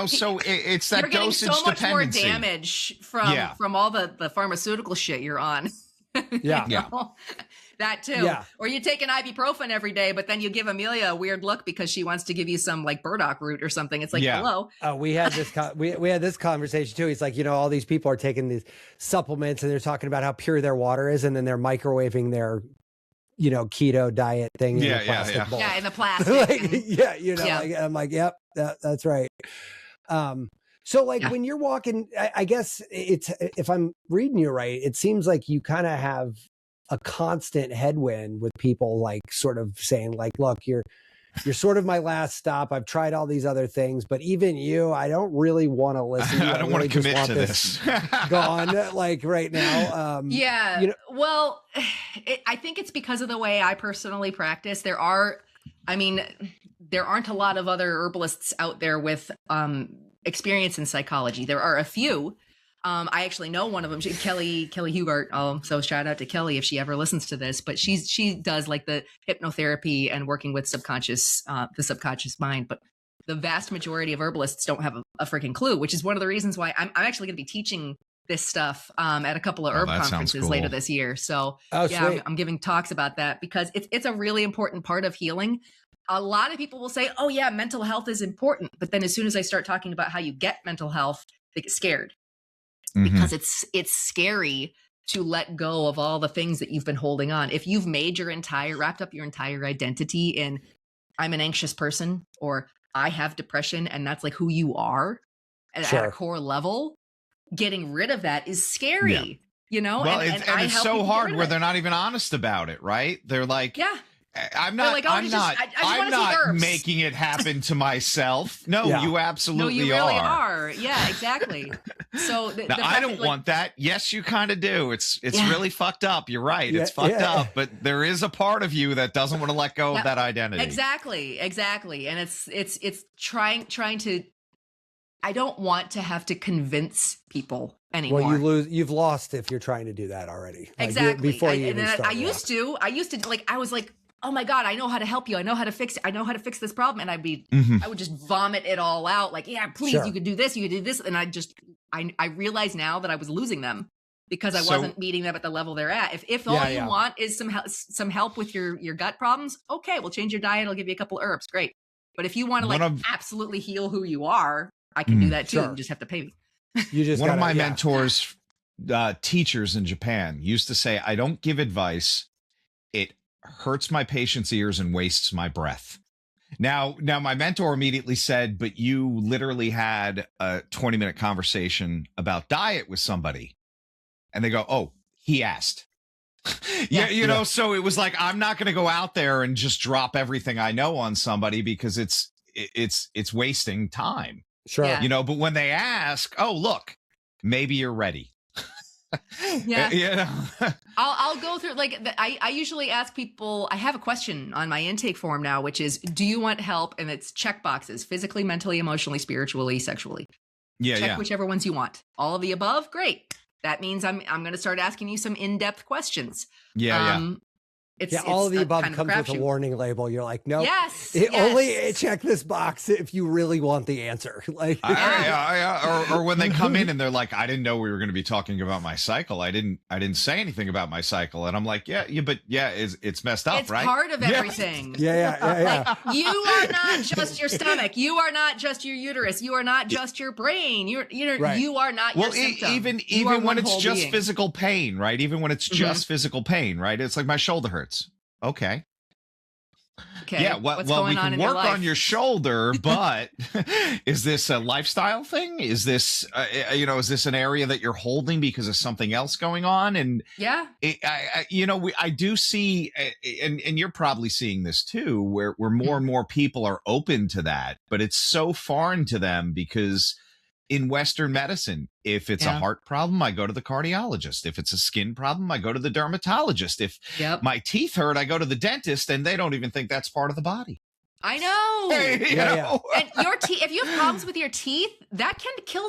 So it's that dosage dependency. You're getting so much more damage from all the pharmaceutical shit you're on. Yeah. That too. Yeah. Or you take an ibuprofen every day, but then you give Amelia a weird look because she wants to give you some burdock root or something. It's like, hello. We had this we had this conversation too. He's like, all these people are taking these supplements and they're talking about how pure their water is, and then they're microwaving their keto diet thing in the plastic bowl. Yeah, in the plastic. I'm like, yep, that's right. So when you're walking, I guess it's, if I'm reading you right, it seems like you kind of have a constant headwind with people sort of saying look, you're sort of my last stop. I've tried all these other things, but even you, I don't really want to listen to you. I don't want to commit to this. Gone right now. Well, I think it's because of the way I personally practice. There aren't a lot of other herbalists out there with experience in psychology. There are a few, I actually know one of them, Kelly Hugart. So shout out to Kelly if she ever listens to this. But she does like the hypnotherapy and working with the subconscious mind. But the vast majority of herbalists don't have a freaking clue, which is one of the reasons why I'm actually going to be teaching this stuff at a couple of herb conferences cool. later this year. So I'm giving talks about that because it's a really important part of healing. A lot of people will say, oh yeah, mental health is important. But then as soon as I start talking about how you get mental health, they get scared. Because it's scary to let go of all the things that you've been holding on. If you've made wrapped up your entire identity in I'm an anxious person or I have depression and that's like who you are at a core level, getting rid of that is scary, you know? Well, and it's so hard where they're not even honest about it, right? They're like, I'm not, like, I'm not making it happen to myself. No, you absolutely you really are. Yeah, exactly. So I don't want that. Yes, you kind of do. It's really fucked up. You're right. It's fucked up, but there is a part of you that doesn't want to let go of that identity. Exactly. And it's trying to, I don't want to have to convince people anymore. Well, you've lost if you're trying to do that already. Exactly. I used to like, I was like, oh my God, I know how to help you. I know how to fix it. I know how to fix this problem. And I would just vomit it all out. Like, yeah, please, you could do this. You could do this. And I realize now that I was losing them because I wasn't meeting them at the level they're at. If all you want is some help with your gut problems, okay, we'll change your diet. I'll give you a couple of herbs. Great. But if you want to absolutely heal who you are, I can do that too. You just have to pay me. One of my mentors, teachers in Japan used to say, I don't give advice. It hurts my patient's ears and wastes my breath. Now my mentor immediately said, but you literally had a 20-minute conversation about diet with somebody. And they go, oh, he asked. You know, so it was like, I'm not going to go out there and just drop everything I know on somebody because it's wasting time. Sure. Yeah. You know, but when they ask, oh, look, maybe you're ready. You know, I'll go through I usually ask people, I have a question on my intake form now, which is, do you want help? And it's check boxes: physically, mentally, emotionally, spiritually, sexually. Check whichever ones you want. All of the above. Great. That means I'm going to start asking you some in-depth questions. It's all of the above comes with a warning label. You're like, no, only check this box if you really want the answer. Like, or when they come in and they're like, I didn't know we were going to be talking about my cycle. I didn't say anything about my cycle, and I'm like, it's messed up, it's right? It's part of everything. Like, you are not just your stomach. You are not just your uterus. You are not just your brain. You are not your symptom. Even when it's just physical pain, right? Even when it's just physical pain, right? It's like my shoulder hurts. Okay. Yeah. Well, we can work on your shoulder, but is this a lifestyle thing? Is this, is this an area that you're holding because of something else going on? And I do see, and you're probably seeing this too, where more and more people are open to that, but it's so foreign to them because in Western medicine, if it's a heart problem, I go to the cardiologist. If it's a skin problem, I go to the dermatologist. If my teeth hurt, I go to the dentist, and they don't even think that's part of the body. I know. You know? And your teeth, if you have problems with your teeth, that can kill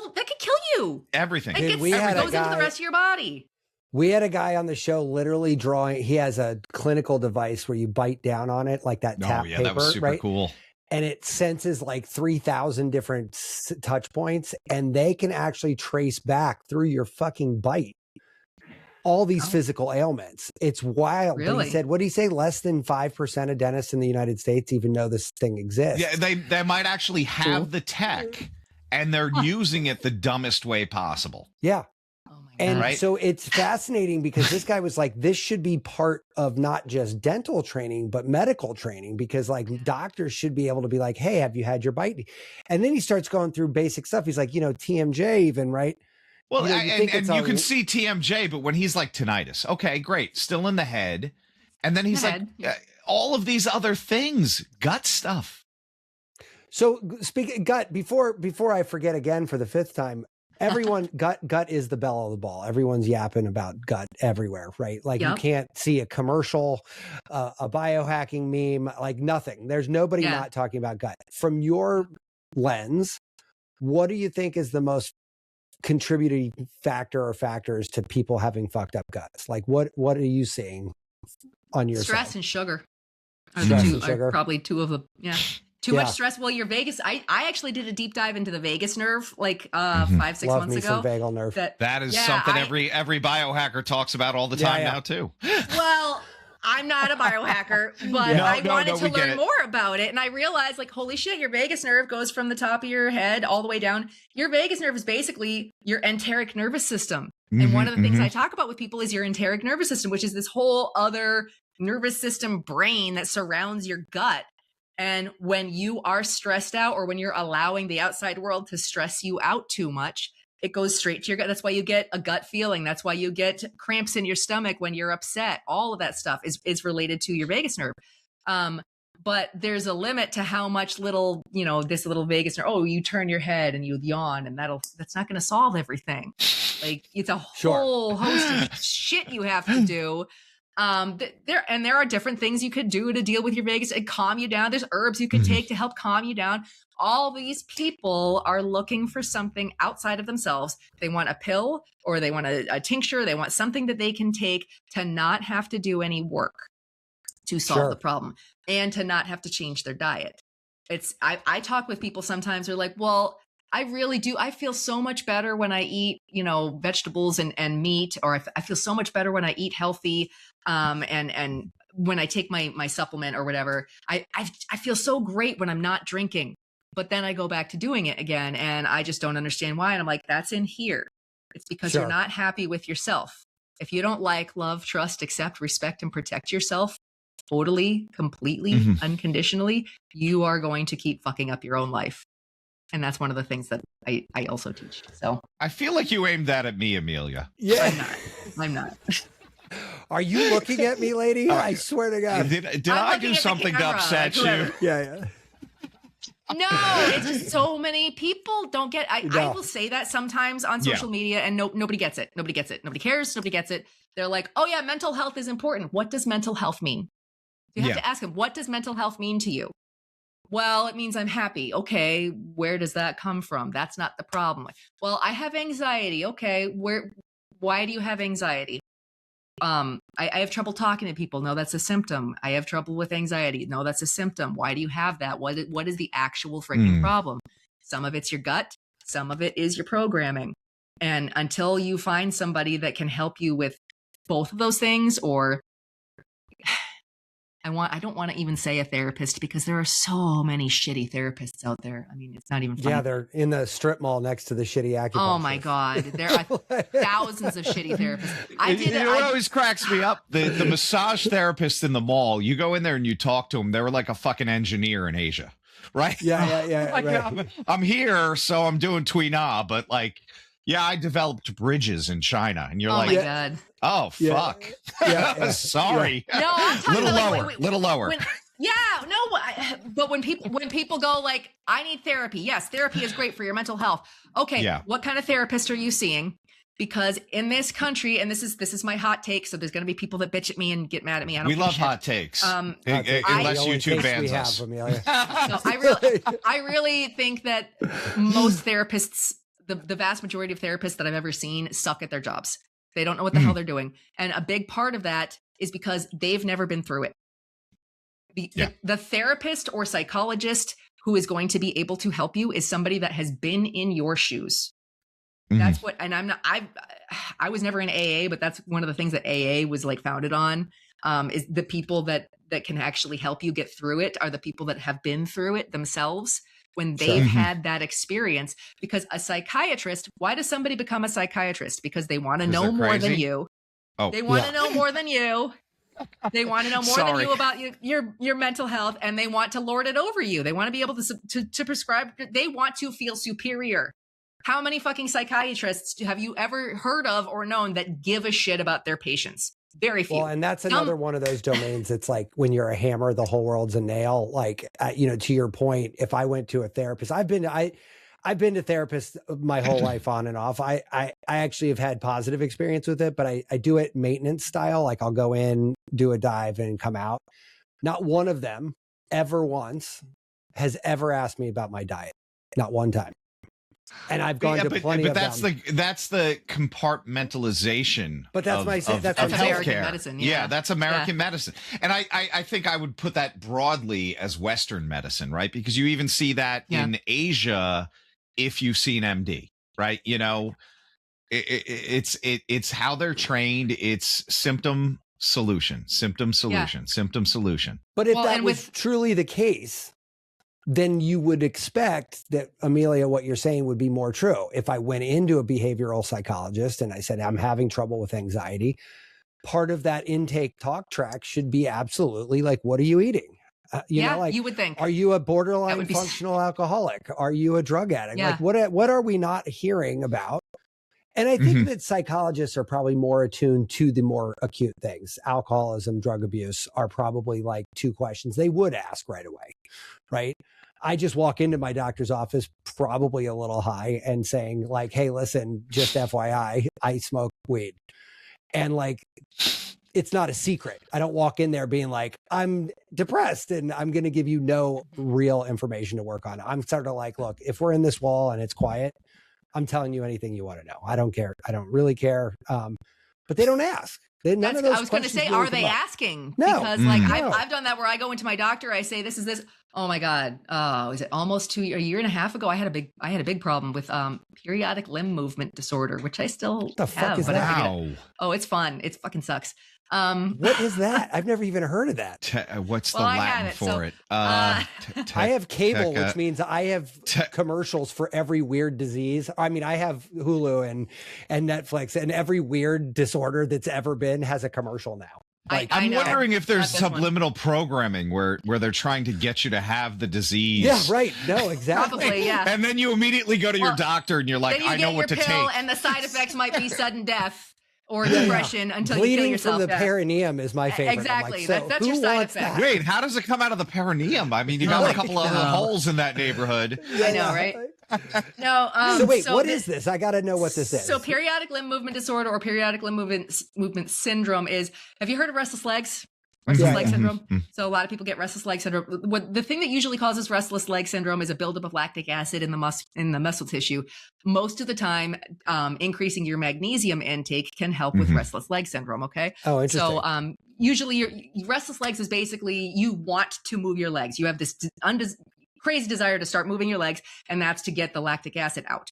you. Everything. It goes into the rest of your body. We had a guy on the show literally drawing. He has a clinical device where you bite down on it, like that tap paper. That was super cool. And it senses like 3,000 different touch points, and they can actually trace back through your fucking bite all these physical ailments. It's wild. Really? But he said, what did he say? Less than 5% of dentists in the United States even know this thing exists. Yeah, they might actually have the tech, and they're using it the dumbest way possible. Yeah. And so it's fascinating because this guy was like, this should be part of not just dental training, but medical training, because like doctors should be able to be like, hey, have you had your bite? And then he starts going through basic stuff. He's like, TMJ even, right? Well, you can see TMJ, but when he's like tinnitus, okay, great. Still in the head. And then he's like, all of these other things, gut stuff. So speaking gut, before I forget again for the fifth time, everyone gut is the belle of the ball. Everyone's yapping about gut everywhere, right? Like you can't see a commercial, a biohacking meme, like nothing. There's nobody not talking about gut. From your lens, what do you think is the most contributing factor or factors to people having fucked up guts? Like what are you seeing on your stress side? and sugar are Stress the two, and sugar? are probably two of them. Yeah. Too much stress. Well, your vagus, I actually did a deep dive into the vagus nerve like 5-6 Love months me ago. some vagal nerve. That is something every biohacker talks about all the time now too. Well, I'm not a biohacker, but I wanted to learn more about it. And I realized, like, holy shit, your vagus nerve goes from the top of your head all the way down. Your vagus nerve is basically your enteric nervous system. And one of the things I talk about with people is your enteric nervous system, which is this whole other nervous system brain that surrounds your gut. And when you are stressed out, or when you're allowing the outside world to stress you out too much, it goes straight to your gut. That's why you get a gut feeling. That's why you get cramps in your stomach when you're upset. All of that stuff is related to your vagus nerve. But there's a limit to how much this little vagus nerve, you turn your head and you yawn, and that's not going to solve everything. Like, it's a whole host of shit you have to do. There are different things you could do to deal with your vagus and calm you down. There's herbs you could take to help calm you down. All these people are looking for something outside of themselves. They want a pill, or they want a tincture. They want something that they can take to not have to do any work to solve the problem, and to not have to change their diet. I talk with people sometimes. They're like, well, I really do. I feel so much better when I eat, vegetables and meat, or I feel so much better when I eat healthy. And when I take my supplement or whatever, I feel so great when I'm not drinking, but then I go back to doing it again. And I just don't understand why. And I'm like, that's in here. It's because you're not happy with yourself. If you don't like, love, trust, accept, respect, and protect yourself totally, completely, unconditionally, you are going to keep fucking up your own life. And that's one of the things that I also teach. So I feel like you aimed that at me, Amelia. Yeah. I'm not. Are you looking at me, lady? I swear to God. Did I do something to upset you? Yeah. No, it's just so many people don't get. I will say that sometimes on social media, and nobody gets it. Nobody gets it. Nobody cares. Nobody gets it. They're like, oh yeah, mental health is important. What does mental health mean? You have to ask them, what does mental health mean to you? Well, it means I'm happy. Okay, where does that come from? That's not the problem. Well, I have anxiety. Okay, why do you have anxiety? I have trouble talking to people. No, that's a symptom. I have trouble with anxiety. No, that's a symptom. Why do you have that? What is the actual freaking problem? Some of it's your gut. Some of it is your programming. And until you find somebody that can help you with both of those things, or I don't want to even say a therapist, because there are so many shitty therapists out there. I mean, it's not even funny. Yeah, they're in the strip mall next to the shitty acupuncture. Oh my God. There are thousands of shitty therapists. It always cracks me up. The massage therapist in the mall, you go in there and you talk to them. They were like a fucking engineer in Asia, right? Yeah. Right. I'm here, so I'm doing Tuina, but like, I developed bridges in China. And you're like, my God. Oh, fuck. Yeah. Sorry. No, I'm talking little lower. But when people go like, I need therapy. Yes, therapy is great for your mental health. Okay, what kind of therapist are you seeing? Because in this country, and this is my hot take, so there's going to be people that bitch at me and get mad at me. We love hot takes. Unless YouTube bans us. So I really think that most therapists, the vast majority of therapists that I've ever seen, suck at their jobs. They don't know what the hell they're doing. And a big part of that is because they've never been through it. The therapist or psychologist who is going to be able to help you is somebody that has been in your shoes. That's what, and I was never in AA, but that's one of the things that AA was like founded on, is the people that can actually help you get through it are the people that have been through it themselves, when they've had that experience. Because a psychiatrist, why does somebody become a psychiatrist? Because they want to know more than you. They want to know more than you. They want to know more than you about your mental health, and they want to lord it over you. They want to be able to prescribe. They want to feel superior. How many fucking psychiatrists have you ever heard of or known that give a shit about their patients? Very few. Well, and that's another one of those domains. It's like when you're a hammer, the whole world's a nail. Like, to your point, if I went to a therapist, I've been to therapists my whole life on and off. I actually have had positive experience with it, but I do it maintenance style. Like I'll go in, do a dive and come out. Not one of them ever once has ever asked me about my diet. Not one time. And I've gone to plenty of them. That's the compartmentalization. But that's that's American healthcare. medicine. Yeah, that's American medicine. And I think I would put that broadly as Western medicine, right? Because you even see that in Asia if you've seen MD, right? You know, it's how they're trained. It's symptom solution. But if that was truly the case, then you would expect that, Amelia, what you're saying would be more true. If I went into a behavioral psychologist and I said, I'm having trouble with anxiety, part of that intake talk track should be absolutely like, what are you eating? You know, like, you would think. Are you a borderline functional alcoholic? Are you a drug addict? Yeah. Like, what are we not hearing about? And I think that psychologists are probably more attuned to the more acute things. Alcoholism, drug abuse are probably like two questions they would ask right away, right? I just walk into my doctor's office probably a little high and saying like, hey, listen, just FYI, I smoke weed. And like, it's not a secret. I don't walk in there being like, I'm depressed and I'm going to give you no real information to work on. I'm sort of like, look, if we're in this wall and it's quiet, I'm telling you anything you want to know. I don't care. I don't really care. But they don't ask. I was going to say, are they asking? No. Because like I've done that where I go into my doctor, I say, this is this. Oh my God. Oh, is it almost a year and a half ago? I had a big problem with periodic limb movement disorder, which I still what the fuck have. Is that? Oh, it's fun. It fucking sucks. What is that? I've never even heard of that. What's the Latin for it? I have cable, which means I have commercials for every weird disease. I mean, I have Hulu and Netflix, and every weird disorder that's ever been has a commercial now. Like, I'm wondering if there's subliminal programming where they're trying to get you to have the disease. Yeah, right. No, exactly. Probably, yeah. And then you immediately go to your doctor and you're like, I know what to take. And the side effects might be sudden death. Or depression until you kill yourself. Bleeding from the perineum is my favorite. Exactly. Like, so that's your side effect. Wait, how does it come out of the perineum? I mean, you got a couple of holes in that neighborhood. I know, right? No. So wait, what is this? I got to know what this is. So periodic limb movement disorder or periodic limb movement syndrome is, have you heard of restless legs? Restless leg syndrome. So a lot of people get restless leg syndrome. The thing that usually causes restless leg syndrome is a buildup of lactic acid in the muscle tissue. Most of the time, increasing your magnesium intake can help with restless leg syndrome. Okay. Oh, interesting. So usually, your restless legs is basically you want to move your legs. You have this crazy desire to start moving your legs, and that's to get the lactic acid out.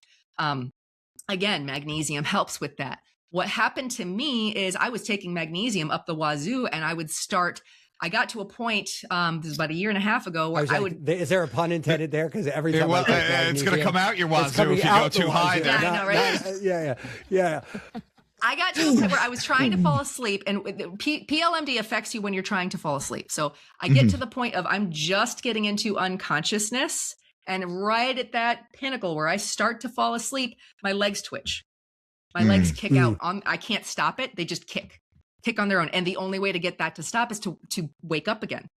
Again, magnesium helps with that. What happened to me is I was taking magnesium up the wazoo, and I got to a point, this is about a year and a half ago, where is there a pun intended there? Because every time it's going to come out your wazoo if you go too high there. Yeah, I know, right? Yeah. I got to a point where I was trying to fall asleep, and PLMD affects you when you're trying to fall asleep. So I get to the point of I'm just getting into unconsciousness, and right at that pinnacle where I start to fall asleep, my legs twitch. My legs kick out. I can't stop it. They just kick on their own. And the only way to get that to stop is to wake up again.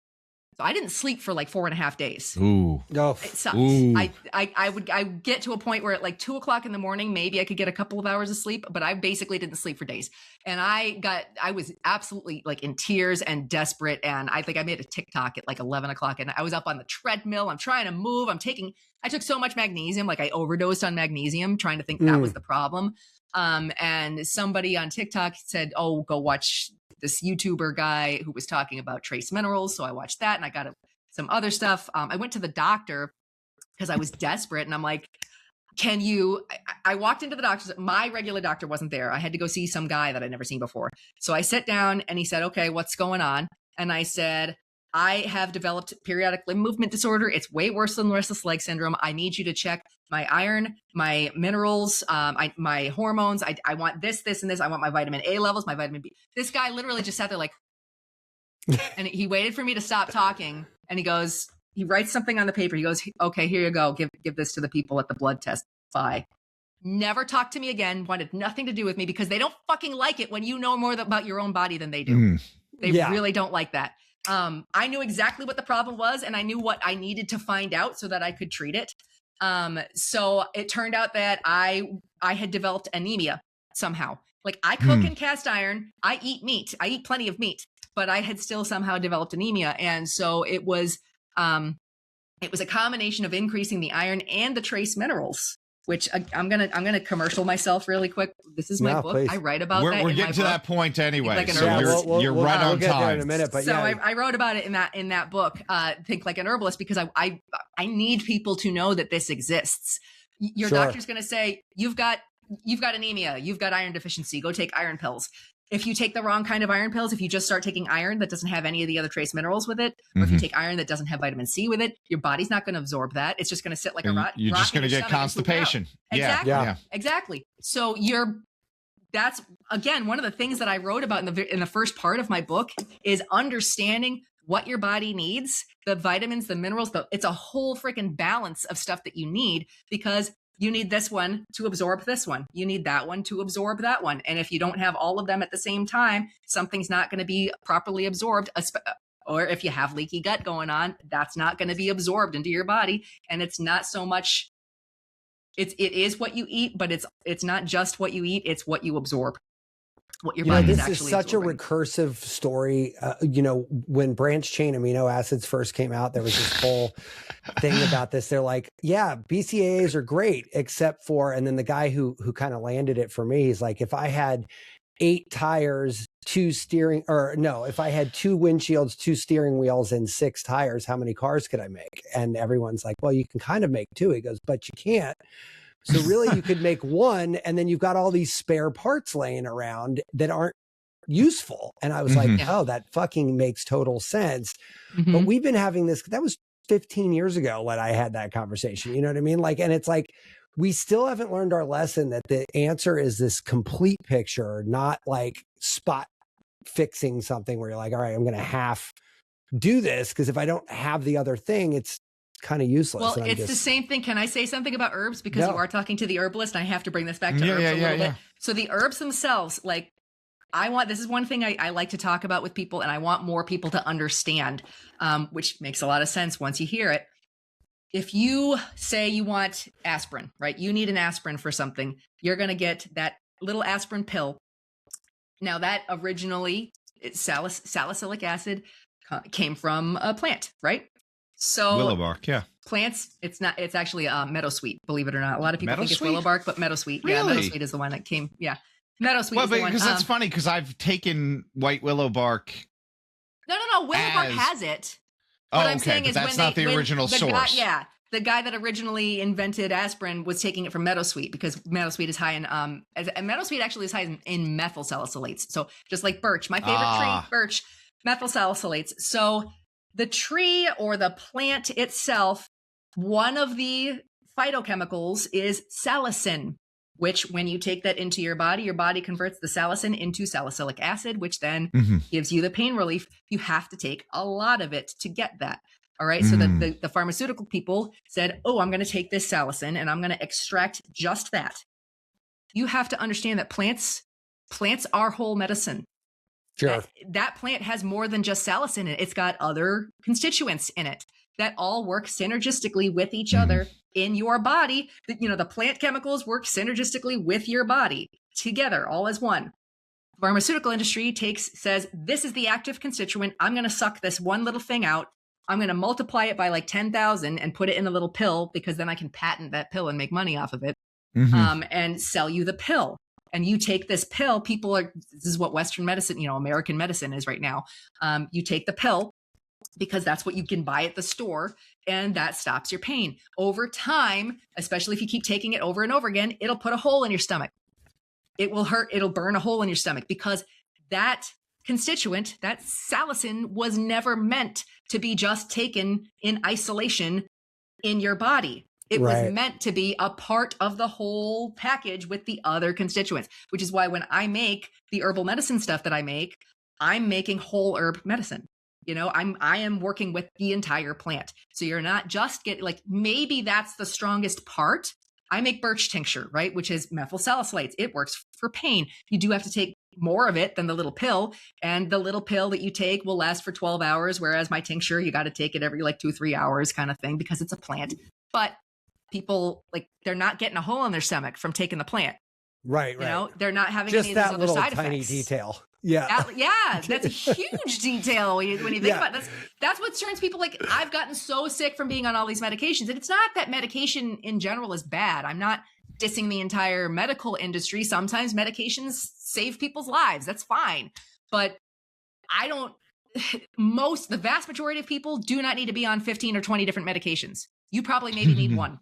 So I didn't sleep for like 4.5 days. Ooh. It sucks. I would get to a point where at like 2:00 in the morning, maybe I could get a couple of hours of sleep, but I basically didn't sleep for days. And I was absolutely like in tears and desperate. And I think I made a TikTok at like 11 o'clock, and I was up on the treadmill. I'm trying to move. I took so much magnesium, like I overdosed on magnesium, trying to think that was the problem. And somebody on TikTok said, oh, go watch this YouTuber guy who was talking about trace minerals. So I watched that, and I got some other stuff. I went to the doctor because I was desperate, and I'm like, I walked into the doctor's, my regular doctor wasn't there. I had to go see some guy that I'd never seen before. So I sat down, and he said, okay, what's going on? And I said, I have developed periodic limb movement disorder. It's way worse than restless leg syndrome. I need you to check my iron, my minerals, my hormones. I want this, and this. I want my vitamin A levels, my vitamin B. This guy literally just sat there like, and he waited for me to stop talking. And he writes something on the paper. He goes, okay, here you go. Give this to the people at the blood test. Bye. Never talked to me again. Wanted nothing to do with me because they don't fucking like it when you know more about your own body than they do. They really don't like that. I knew exactly what the problem was, and I knew what I needed to find out so that I could treat it. So it turned out that I had developed anemia somehow. Like I cook in cast iron, I eat meat, I eat plenty of meat, but I had still somehow developed anemia. And so it was a combination of increasing the iron and the trace minerals which I'm gonna commercial myself really quick. This is my book. Please. I write about that. We're getting to that point anyway. Like so you're right on get time. there in a minute, but so I wrote about it in that book, Think Like an Herbalist, because I need people to know that this exists. Your doctor's going to say, you've got anemia, you've got iron deficiency, go take iron pills. If you take the wrong kind of iron pills, if you just start taking iron that doesn't have any of the other trace minerals with it, or if you take iron that doesn't have vitamin C with it, your body's not going to absorb that. It's just going to sit like a rock. You're just going to get constipation. Exactly. So that's again, one of the things that I wrote about in the first part of my book is understanding what your body needs, the vitamins, the minerals, it's a whole freaking balance of stuff that you need, because you need this one to absorb this one. You need that one to absorb that one. And if you don't have all of them at the same time, something's not going to be properly absorbed. Or if you have leaky gut going on, that's not going to be absorbed into your body. And it's not so much, it is what you eat, but it's not just what you eat, it's what you absorb. What your body is actually This is such absorbing. a recursive story. When branched chain amino acids first came out, there was this whole thing about this. They're like, yeah, BCAAs are great, except for, and then the guy who kind of landed it for me, he's like, if I had 8 tires, if I had 2 windshields, 2 steering wheels, and 6 tires, how many cars could I make? And everyone's like, well, you can kind of make 2. He goes, but you can't. So really you could make 1, and then you've got all these spare parts laying around that aren't useful. And I was like, oh, that fucking makes total sense. But we've been having this, that was 15 years ago when I had that conversation, you know what I mean? Like, and it's like, we still haven't learned our lesson that the answer is this complete picture, not like spot fixing something where you're like, all right, I'm going to half do this, because if I don't have the other thing, it's kind of useless. Well, it's the same thing. Can I say something about herbs? Because you are talking to the herbalist, and I have to bring this back to herbs a little bit. So the herbs themselves, like, this is one thing I like to talk about with people, and I want more people to understand, which makes a lot of sense once you hear it. If you say you want aspirin, right? You need an aspirin for something. You're going to get that little aspirin pill. Now that originally, salicylic acid came from a plant, right? So willow bark, plants, it's actually meadowsweet, believe it or not. A lot of people think it's willow bark, but meadowsweet. Really? Yeah, meadowsweet is the one that came. Yeah. Meadowsweet is the one. Because that's funny, because I've taken white willow bark. No. Willow bark has it. What I'm saying is that's not the original source. The guy that originally invented aspirin was taking it from meadowsweet, because meadowsweet is high in and meadowsweet actually is high in methyl salicylates. So just like birch, my favorite tree, birch, methyl salicylates. So the tree or the plant itself, one of the phytochemicals is salicin, which when you take that into your body converts the salicin into salicylic acid, which then gives you the pain relief. You have to take a lot of it to get that. All right. So the pharmaceutical people said, oh, I'm going to take this salicin and I'm going to extract just that. You have to understand that plants are whole medicine. Sure. That plant has more than just salicin in it. It's got other constituents in it that all work synergistically with each other in your body. The plant chemicals work synergistically with your body together, all as one. Pharmaceutical industry says, this is the active constituent. I'm going to suck this one little thing out. I'm going to multiply it by like 10,000 and put it in a little pill, because then I can patent that pill and make money off of it, and sell you the pill. And you take this pill, this is what Western medicine, American medicine is right now. You take the pill because that's what you can buy at the store, and that stops your pain. Over time, especially if you keep taking it over and over again, it'll put a hole in your stomach. It will hurt. It'll burn a hole in your stomach, because that constituent, that salicin, was never meant to be just taken in isolation in your body. It was meant to be a part of the whole package with the other constituents, which is why when I make the herbal medicine stuff that I make, I'm making whole herb medicine. I am working with the entire plant. So you're not just maybe that's the strongest part. I make birch tincture, right? Which is methyl salicylates. It works for pain. You do have to take more of it than the little pill. And the little pill that you take will last for 12 hours. Whereas my tincture, you got to take it every 2-3 hours kind of thing, because it's a plant. But people, they're not getting a hole in their stomach from taking the plant. Right. They're not having just any of those that other little side tiny effects. detail. Yeah. That's a huge detail when you think about it. That's what turns people I've gotten so sick from being on all these medications. And it's not that medication in general is bad. I'm not dissing the entire medical industry. Sometimes medications save people's lives. That's fine. But the vast majority of people do not need to be on 15 or 20 different medications. You probably maybe need one,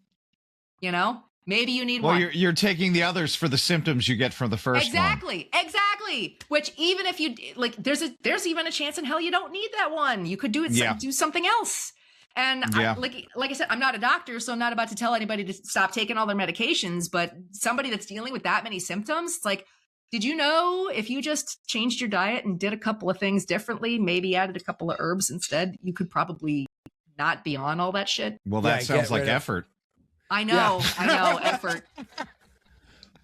maybe you need one. Well, you're taking the others for the symptoms you get from the first one. Exactly. Which even if you like, there's even a chance in hell you don't need that one. You could do it, do something else. And like I said, I'm not a doctor, so I'm not about to tell anybody to stop taking all their medications, but somebody that's dealing with that many symptoms, it's like, did you know if you just changed your diet and did a couple of things differently, maybe added a couple of herbs instead, you could probably not be on all that shit? Well, that sounds like effort. I know, effort.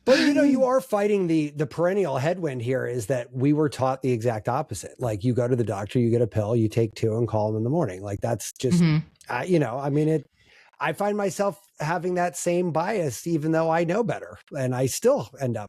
But you are fighting the perennial headwind here is that we were taught the exact opposite. Like you go to the doctor, you get a pill, you take 2 and call them in the morning. Like that's just, I find myself having that same bias, even though I know better, and I still end up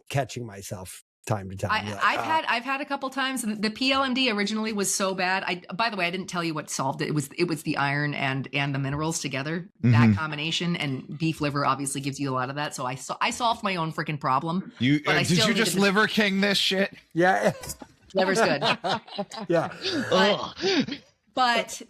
catching myself time to time. I've had a couple times. The PLMD originally was so bad. By the way, I didn't tell you what solved it. It was the iron and the minerals together, that combination, and beef liver obviously gives you a lot of that. So I solved my own freaking problem. Did you just liver king this shit? Yeah. Liver's good. Yeah. But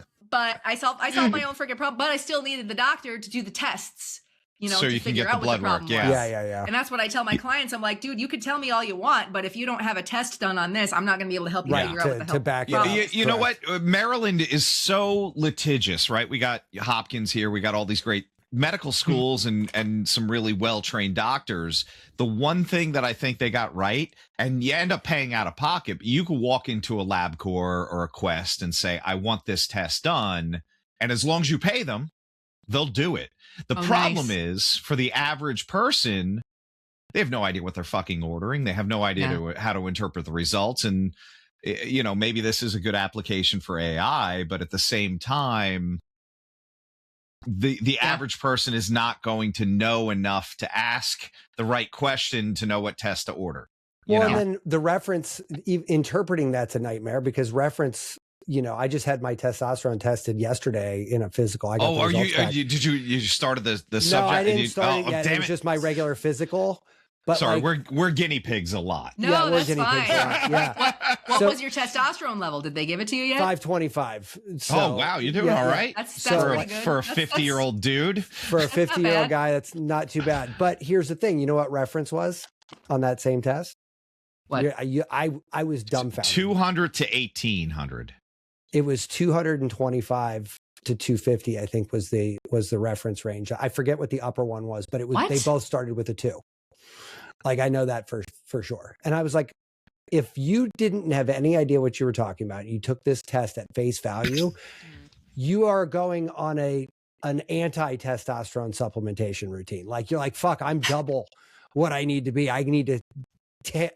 I solved my own freaking problem, but I still needed the doctor to do the tests. So you can get the blood work. Yeah. And that's what I tell my clients. I'm like, dude, you could tell me all you want, but if you don't have a test done on this, I'm not going to be able to help you figure out what the hell. To back it. You know what? Maryland is so litigious, right? We got Hopkins here. We got all these great medical schools and some really well-trained doctors. The one thing that I think they got right, and you end up paying out of pocket, but you could walk into a LabCorp or a Quest and say, I want this test done. And as long as you pay them, they'll do it. The problem is for the average person, they have no idea what they're fucking ordering. They have no idea how to interpret the results. And, maybe this is a good application for AI, but at the same time, the average person is not going to know enough to ask the right question to know what test to order. And then the reference, interpreting that's a nightmare because reference, I just had my testosterone tested yesterday in a physical. I got you started the subject? No, I didn't start it yet. It was just my regular physical. But sorry, we're guinea pigs a lot. No, that's fine. Yeah. What was your testosterone level? Did they give it to you yet? 525. So, oh wow, you're doing all right. That's pretty good. For a 50-year-old dude. For a 50-year-old guy, that's not too bad. But here's the thing. You know what reference was on that same test? What? I was dumbfounded. 200 to 1800. It was 225 to 250, I think was the reference range. I forget what the upper one was, but it was they both started with a 2. Like I know that for sure. And I was like, if you didn't have any idea what you were talking about, you took this test at face value, you are going on an anti-testosterone supplementation routine. Like you're like, fuck, I'm double what I need to be. I need to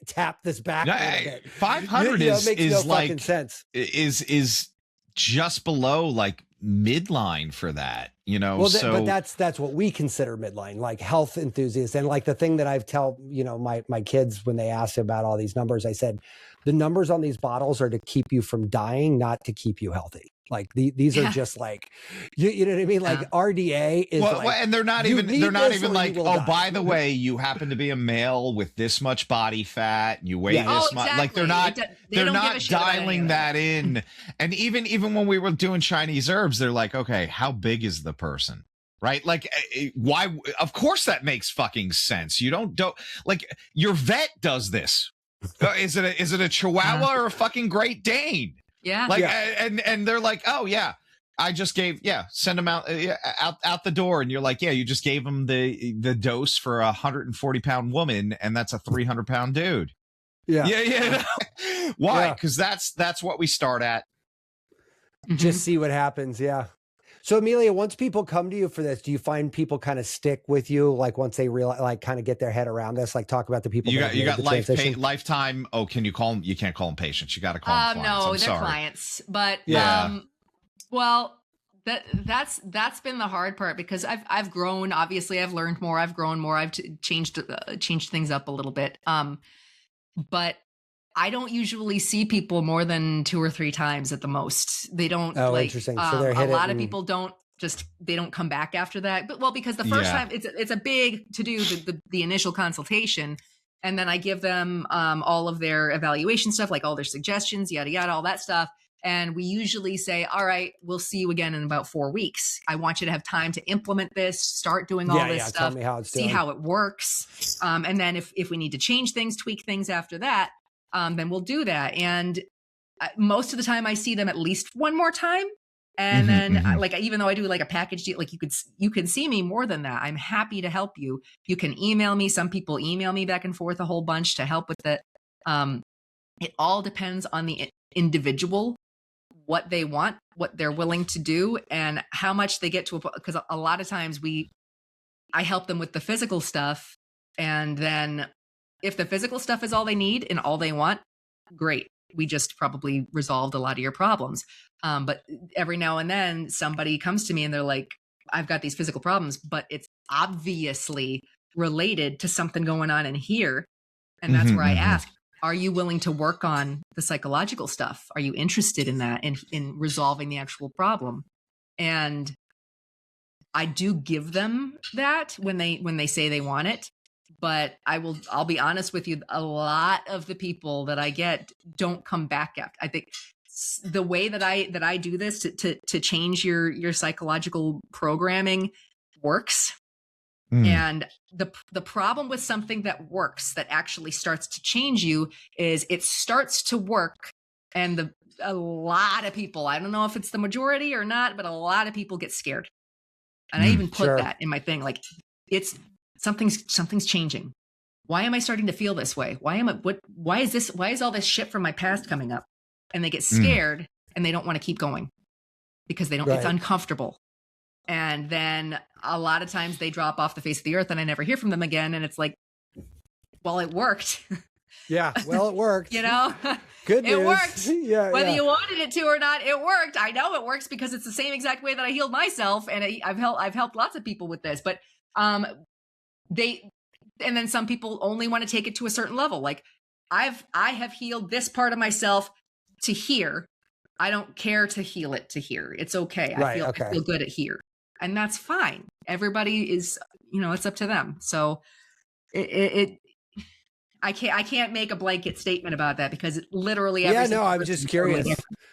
tap this back a little bit. 500 makes no like fucking sense. Is just below like midline for that, but that's what we consider midline, like health enthusiasts. And like the thing that I've tell my kids when they ask about all these numbers, I said the numbers on these bottles are to keep you from dying, not to keep you healthy. Like these are just like, you know what I mean? Like RDA is and they're not even like, oh, by the way, you happen to be a male with this much body fat and you weigh this much. Like they're not dialing that in. And even when we were doing Chinese herbs, they're like, okay, how big is the person? Right? Like why? Of course that makes fucking sense. You don't like your vet does this. Is it a Chihuahua or a fucking Great Dane? Yeah. Like, and they're like, oh yeah, I just gave, send them out the door. And you're like, you just gave them the dose for a 140-pound woman. And that's a 300-pound dude. Yeah. Why? Because that's what we start at. Just see what happens. Yeah. So Amelia, once people come to you for this, do you find people kind of stick with you? Like once they realize, like kind of get their head around this, like talk about the people. You got lifetime. Oh, can you call them? You can't call them patients. You got to call them clients. No, they're clients. But that's been the hard part because I've grown. Obviously, I've learned more. I've grown more. I've changed things up a little bit. But I don't usually see people more than 2 or 3 times at the most. They don't. Oh, interesting. So they're a lot of people don't just, they don't come back after that. But well, because the first time it's a big to do the initial consultation. And then I give them all of their evaluation stuff, like all their suggestions, yada, yada, all that stuff. And we usually say, all right, we'll see you again in about 4 weeks. I want you to have time to implement this, start doing all this stuff, tell me how it's see doing. how it works. And then if we need to change things, tweak things after that, then we'll do that. And most of the time I see them at least one more time. And then like, even though I do like a package deal, like you can see me more than that. I'm happy to help you. You can email me. Some people email me back and forth a whole bunch to help with it. It all depends on the individual, what they want, what they're willing to do, and how much they get to, because a lot of times I help them with the physical stuff. And then if the physical stuff is all they need and all they want, great. We just probably resolved a lot of your problems. But every now and then somebody comes to me and they're like, I've got these physical problems, but it's obviously related to something going on in here. And that's where I ask, are you willing to work on the psychological stuff? Are you interested in that, in resolving the actual problem? And I do give them that when they say they want it. But I'll be honest with you, a lot of the people that I get don't come back after. I think the way that I do this to change your psychological programming works. And the problem with something that works, that actually starts to change you, is it starts to work. And a lot of people, I don't know if it's the majority or not, but a lot of people get scared. And I even put that in my thing, like something's changing. Why am I starting to feel this way? Why is all this shit from my past coming up? And they get scared and they don't want to keep going because it's uncomfortable. And then a lot of times they drop off the face of the earth and I never hear from them again. And it's like, well, it worked. Yeah. Well, it worked. You know, good news. It worked. Whether you wanted it to or not, it worked. I know it works because it's the same exact way that I healed myself. And I've helped lots of people with this, but, and then some people only want to take it to a certain level. Like I have healed this part of myself to here. I don't care to heal it to here. It's okay. I feel good at here. And that's fine. Everybody is, it's up to them. So I can't make a blanket statement about that because it literally. I'm just curious.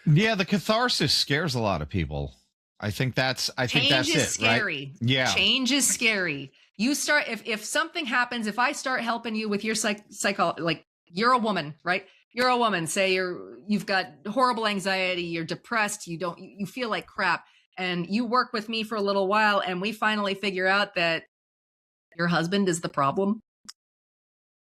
Yeah. The catharsis scares a lot of people. I think that's it. Scary. Right? Yeah. Change is scary. You start, if something happens, if I start helping you with your like you're a woman, right? You're a woman, say you've got horrible anxiety, you're depressed, you feel like crap, and you work with me for a little while and we finally figure out that your husband is the problem.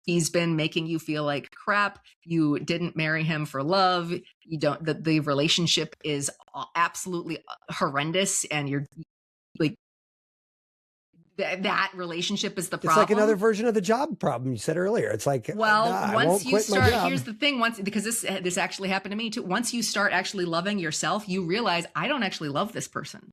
He's been making you feel like crap. You didn't marry him for love. You don't, the relationship is absolutely horrendous and you're like, that relationship is the problem. It's like another version of the job problem you said earlier. It's like, once you start, here's the thing, because this actually happened to me too. Once you start actually loving yourself, you realize I don't actually love this person.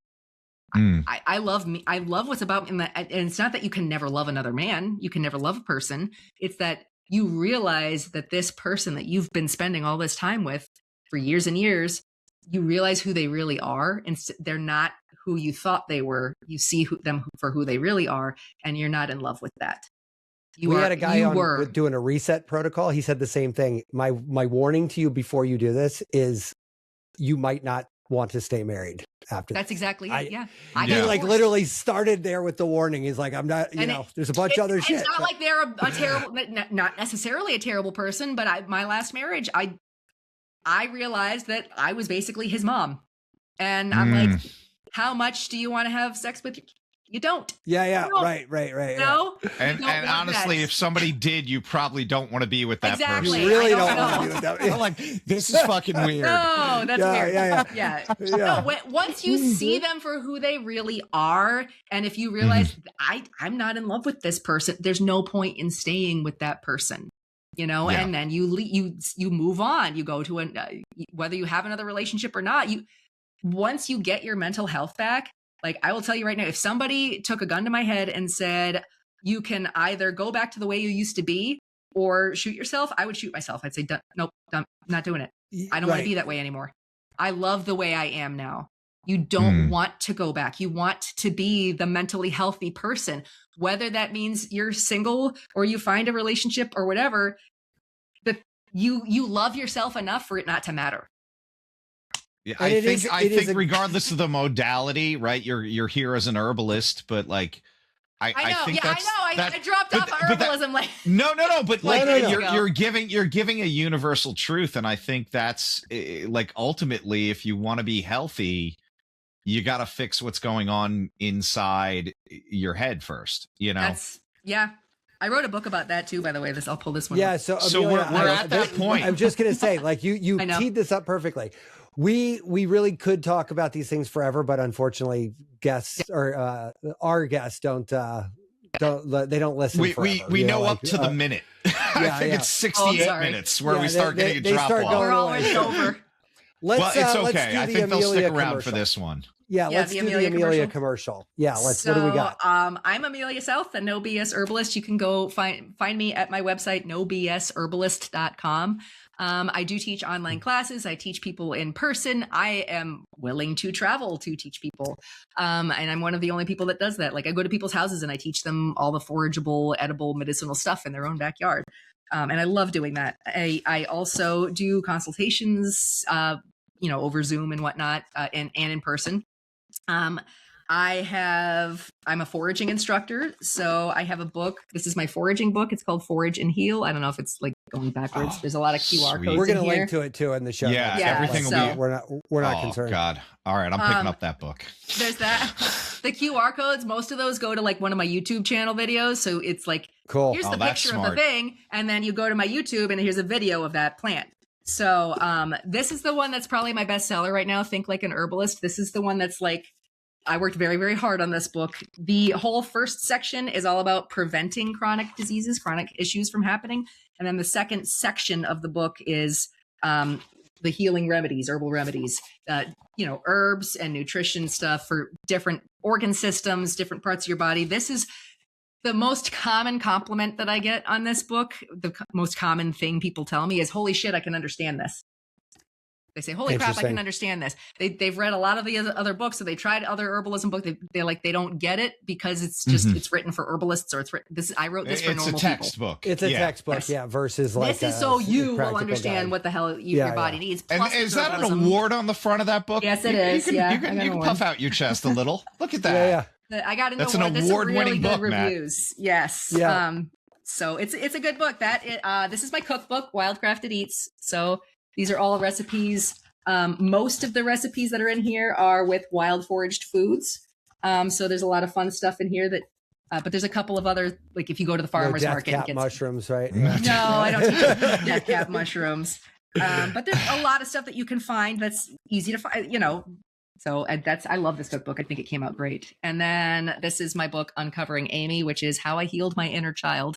I love me. I love what's about me. And it's not that you can never love another man. You can never love a person. It's that you realize that this person that you've been spending all this time with for years and years, you realize who they really are. And they're not who you thought they were. You see them for who they really are, and you're not in love with that. We had a guy on doing a reset protocol. He said the same thing. My warning to you before you do this is you might not want to stay married after. That's exactly it. Yeah. He literally started there with the warning. He's like, I'm not, there's a bunch of other shit. It's not like they're a terrible, not necessarily a terrible person, but my last marriage, I realized that I was basically his mom. And I'm like, how much do you want to have sex with? You don't. Yeah. You don't. Right. No. And honestly, if somebody did, you probably don't want to be with that person. You really don't want to be with that. I'm like, this is fucking weird. No, that's weird. Yeah. No, once you see them for who they really are, and if you realize I'm not in love with this person, there's no point in staying with that person. And then you move on. You go to whether you have another relationship or not. Once you get your mental health back. Like, I will tell you right now, if somebody took a gun to my head and said, you can either go back to the way you used to be or shoot yourself, I would shoot myself. I'd say, nope, I'm not doing it. I don't want to be that way anymore. I love the way I am now. You don't want to go back. You want to be the mentally healthy person, whether that means you're single or you find a relationship or whatever. But you love yourself enough for it not to matter. Yeah, I think regardless of the modality, right? You're here as an herbalist, but like I know. I dropped off of herbalism. No. But like you're giving a universal truth, and I think that's like ultimately, if you want to be healthy, you got to fix what's going on inside your head first. You know. I wrote a book about that too, by the way. I'll pull this one. Yeah. Up. So Amelia, we're at that point. I'm just gonna say, like you teed this up perfectly. We really could talk about these things forever, but unfortunately, guests or our guests don't listen. We know up to the minute. I think it's 68 minutes where we start getting a drop off. We're already over. It's okay. I think they'll stick around for this one. Let's do the Amelia commercial. Yeah, what do we got? I'm Amelia South, the No BS Herbalist. You can go find me at my website, nobsherbalist.com. I do teach online classes. I teach people in person. I am willing to travel to teach people. And I'm one of the only people that does that. Like I go to people's houses and I teach them all the forageable, edible, medicinal stuff in their own backyard. And I love doing that. I also do consultations, over Zoom and whatnot, and in person. I'm a foraging instructor. So I have a book. This is my foraging book. It's called Forage and Heal. I don't know if it's like going backwards. There's a lot of QR codes. We're going to link to it too in the show. Yeah, everything will be. We're not concerned. God. All right. I'm picking up that book. There's that. The QR codes, most of those go to like one of my YouTube channel videos. So it's like, cool. Here's the picture of the thing. And then you go to my YouTube and here's a video of that plant. So this is the one that's probably my bestseller right now. Think Like an Herbalist. This is the one that's like, I worked very, very hard on this book. The whole first section is all about preventing chronic diseases, chronic issues from happening. And then the second section of the book is the healing remedies, herbal remedies, herbs and nutrition stuff for different organ systems, different parts of your body. This is the most common compliment that I get on this book. The most common thing people tell me is, holy shit, I can understand this. They say, holy crap, I can understand this. They've read a lot of the other books. So they tried other herbalism books. They don't get it because it's just, it's written for herbalists or I wrote this for normal people. It's a textbook. It's a textbook. Yes. Yeah. Versus like, this is so you will understand what the hell your body needs. Plus and is that an award on the front of that book? Yes, it is. You can puff out your chest a little. Look at that. I got an award. That's an award-winning book, reviews. Matt. Yes. Yeah. So it's a good book. This is my cookbook, Wildcrafted Eats. So these are all recipes. Most of the recipes that are in here are with wild foraged foods. So there's a lot of fun stuff in here but there's a couple of other, like if you go to the farmer's market. Death cap mushrooms, right? Yeah. No, I don't teach death cap mushrooms. But there's a lot of stuff that you can find that's easy to find, So I love this cookbook. I think it came out great. And then this is my book, Uncovering Amy, which is how I healed my inner child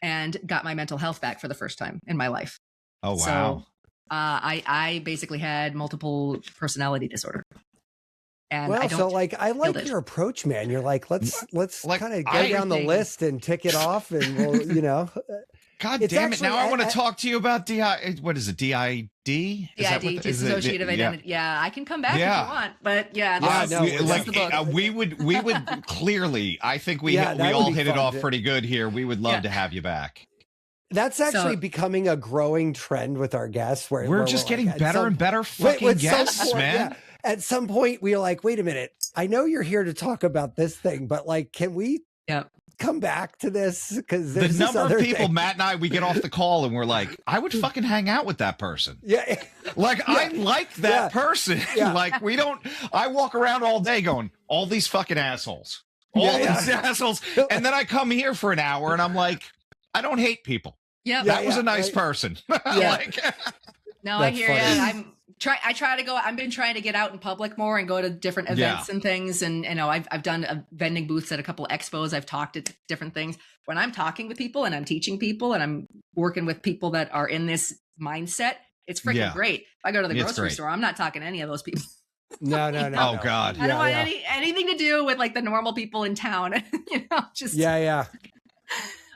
and got my mental health back for the first time in my life. Oh, wow. So, I basically had multiple personality disorder. And I like your approach, man. You're like, let's kind of go down the list and tick it off, and we'll, God damn it! Now I want to talk to you about what is it? DID? DID, dissociative identity. Yeah, I can come back if you want, but this is the book. We would clearly. I think we all hit it off pretty good here. We would love to have you back. That's actually becoming a growing trend with our guests. Where we're just getting better and better fucking guests, man. Yeah, at some point, we are like, wait a minute. I know you're here to talk about this thing, but like, can we come back to this? Because the number of people, Matt and we get off the call and we're like, I would fucking hang out with that person. Yeah. I like that person. Yeah. I walk around all day going, all these fucking assholes. All these assholes. And then I come here for an hour and I'm like, I don't hate people. Yeah, that was a nice person. No, I hear you. I've been trying to get out in public more and go to different events and things. And I've done vending booths at a couple of expos. I've talked at different things. When I'm talking with people and I'm teaching people and I'm working with people that are in this mindset, it's freaking great. If I go to the grocery store, I'm not talking to any of those people. No. Oh God. I don't want anything to do with like the normal people in town.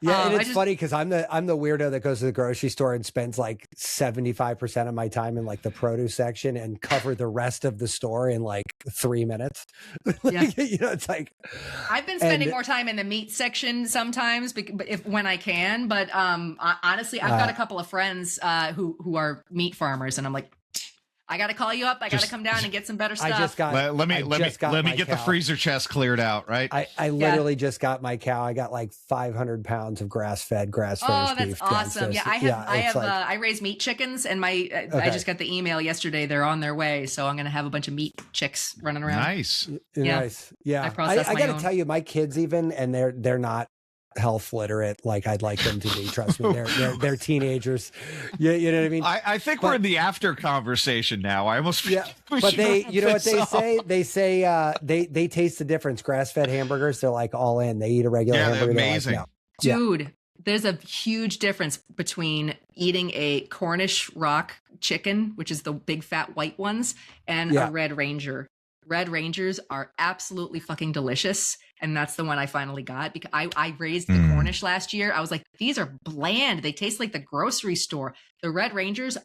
Yeah, and it's funny because I'm the weirdo that goes to the grocery store and spends like 75% of my time in like the produce section and cover the rest of the store in like 3 minutes. It's like I've been spending more time in the meat section sometimes, when I can. But honestly, I've got a couple of friends who are meat farmers, and I'm like, I got to call you up. I got to come down and get some better stuff. Let me get the freezer chest cleared out. Right. I literally just got my cow. I got like 500 pounds of grass-fed beef. Oh, that's awesome. Yeah, I raise meat chickens, and I just got the email yesterday. They're on their way, so I'm going to have a bunch of meat chicks running around. Nice. Nice. Yeah. I got to tell you, my kids even, and they're not health literate like I'd like them to be. Trust me, they're teenagers. You know what I mean? I think we're in the after conversation now. I almost but they, you know what they say? They say they taste the difference. Grass-fed hamburgers, they're like all in. They eat a regular hamburger. Amazing, like, dude. There's a huge difference between eating a Cornish rock chicken, which is the big fat white ones, and a Red Ranger. Red Rangers are absolutely fucking delicious. And that's the one I finally got because I raised the Cornish last year. I was like, these are bland. They taste like the grocery store. The Red Rangers,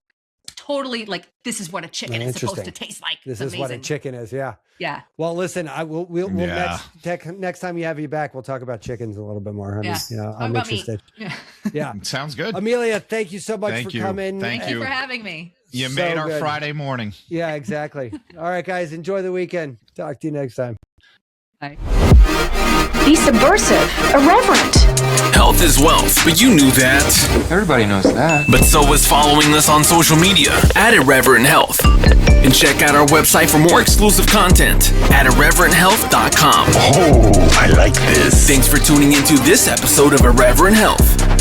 totally like, this is what a chicken is supposed to taste like. This is what a chicken is. Yeah. Yeah. Well, listen, we'll next time you have you back, we'll talk about chickens a little bit more. I'm interested. Yeah. Sounds good. Amelia, thank you so much for coming. Thank you for having me. You made our Friday morning. Yeah, exactly. All right, guys, enjoy the weekend. Talk to you next time. Bye. Be subversive, irreverent. Health is wealth, but you knew that. Everybody knows that. But so is following us on social media at Irreverent Health. And check out our website for more exclusive content at irreverenthealth.com. Oh, I like this. Thanks for tuning into this episode of Irreverent Health.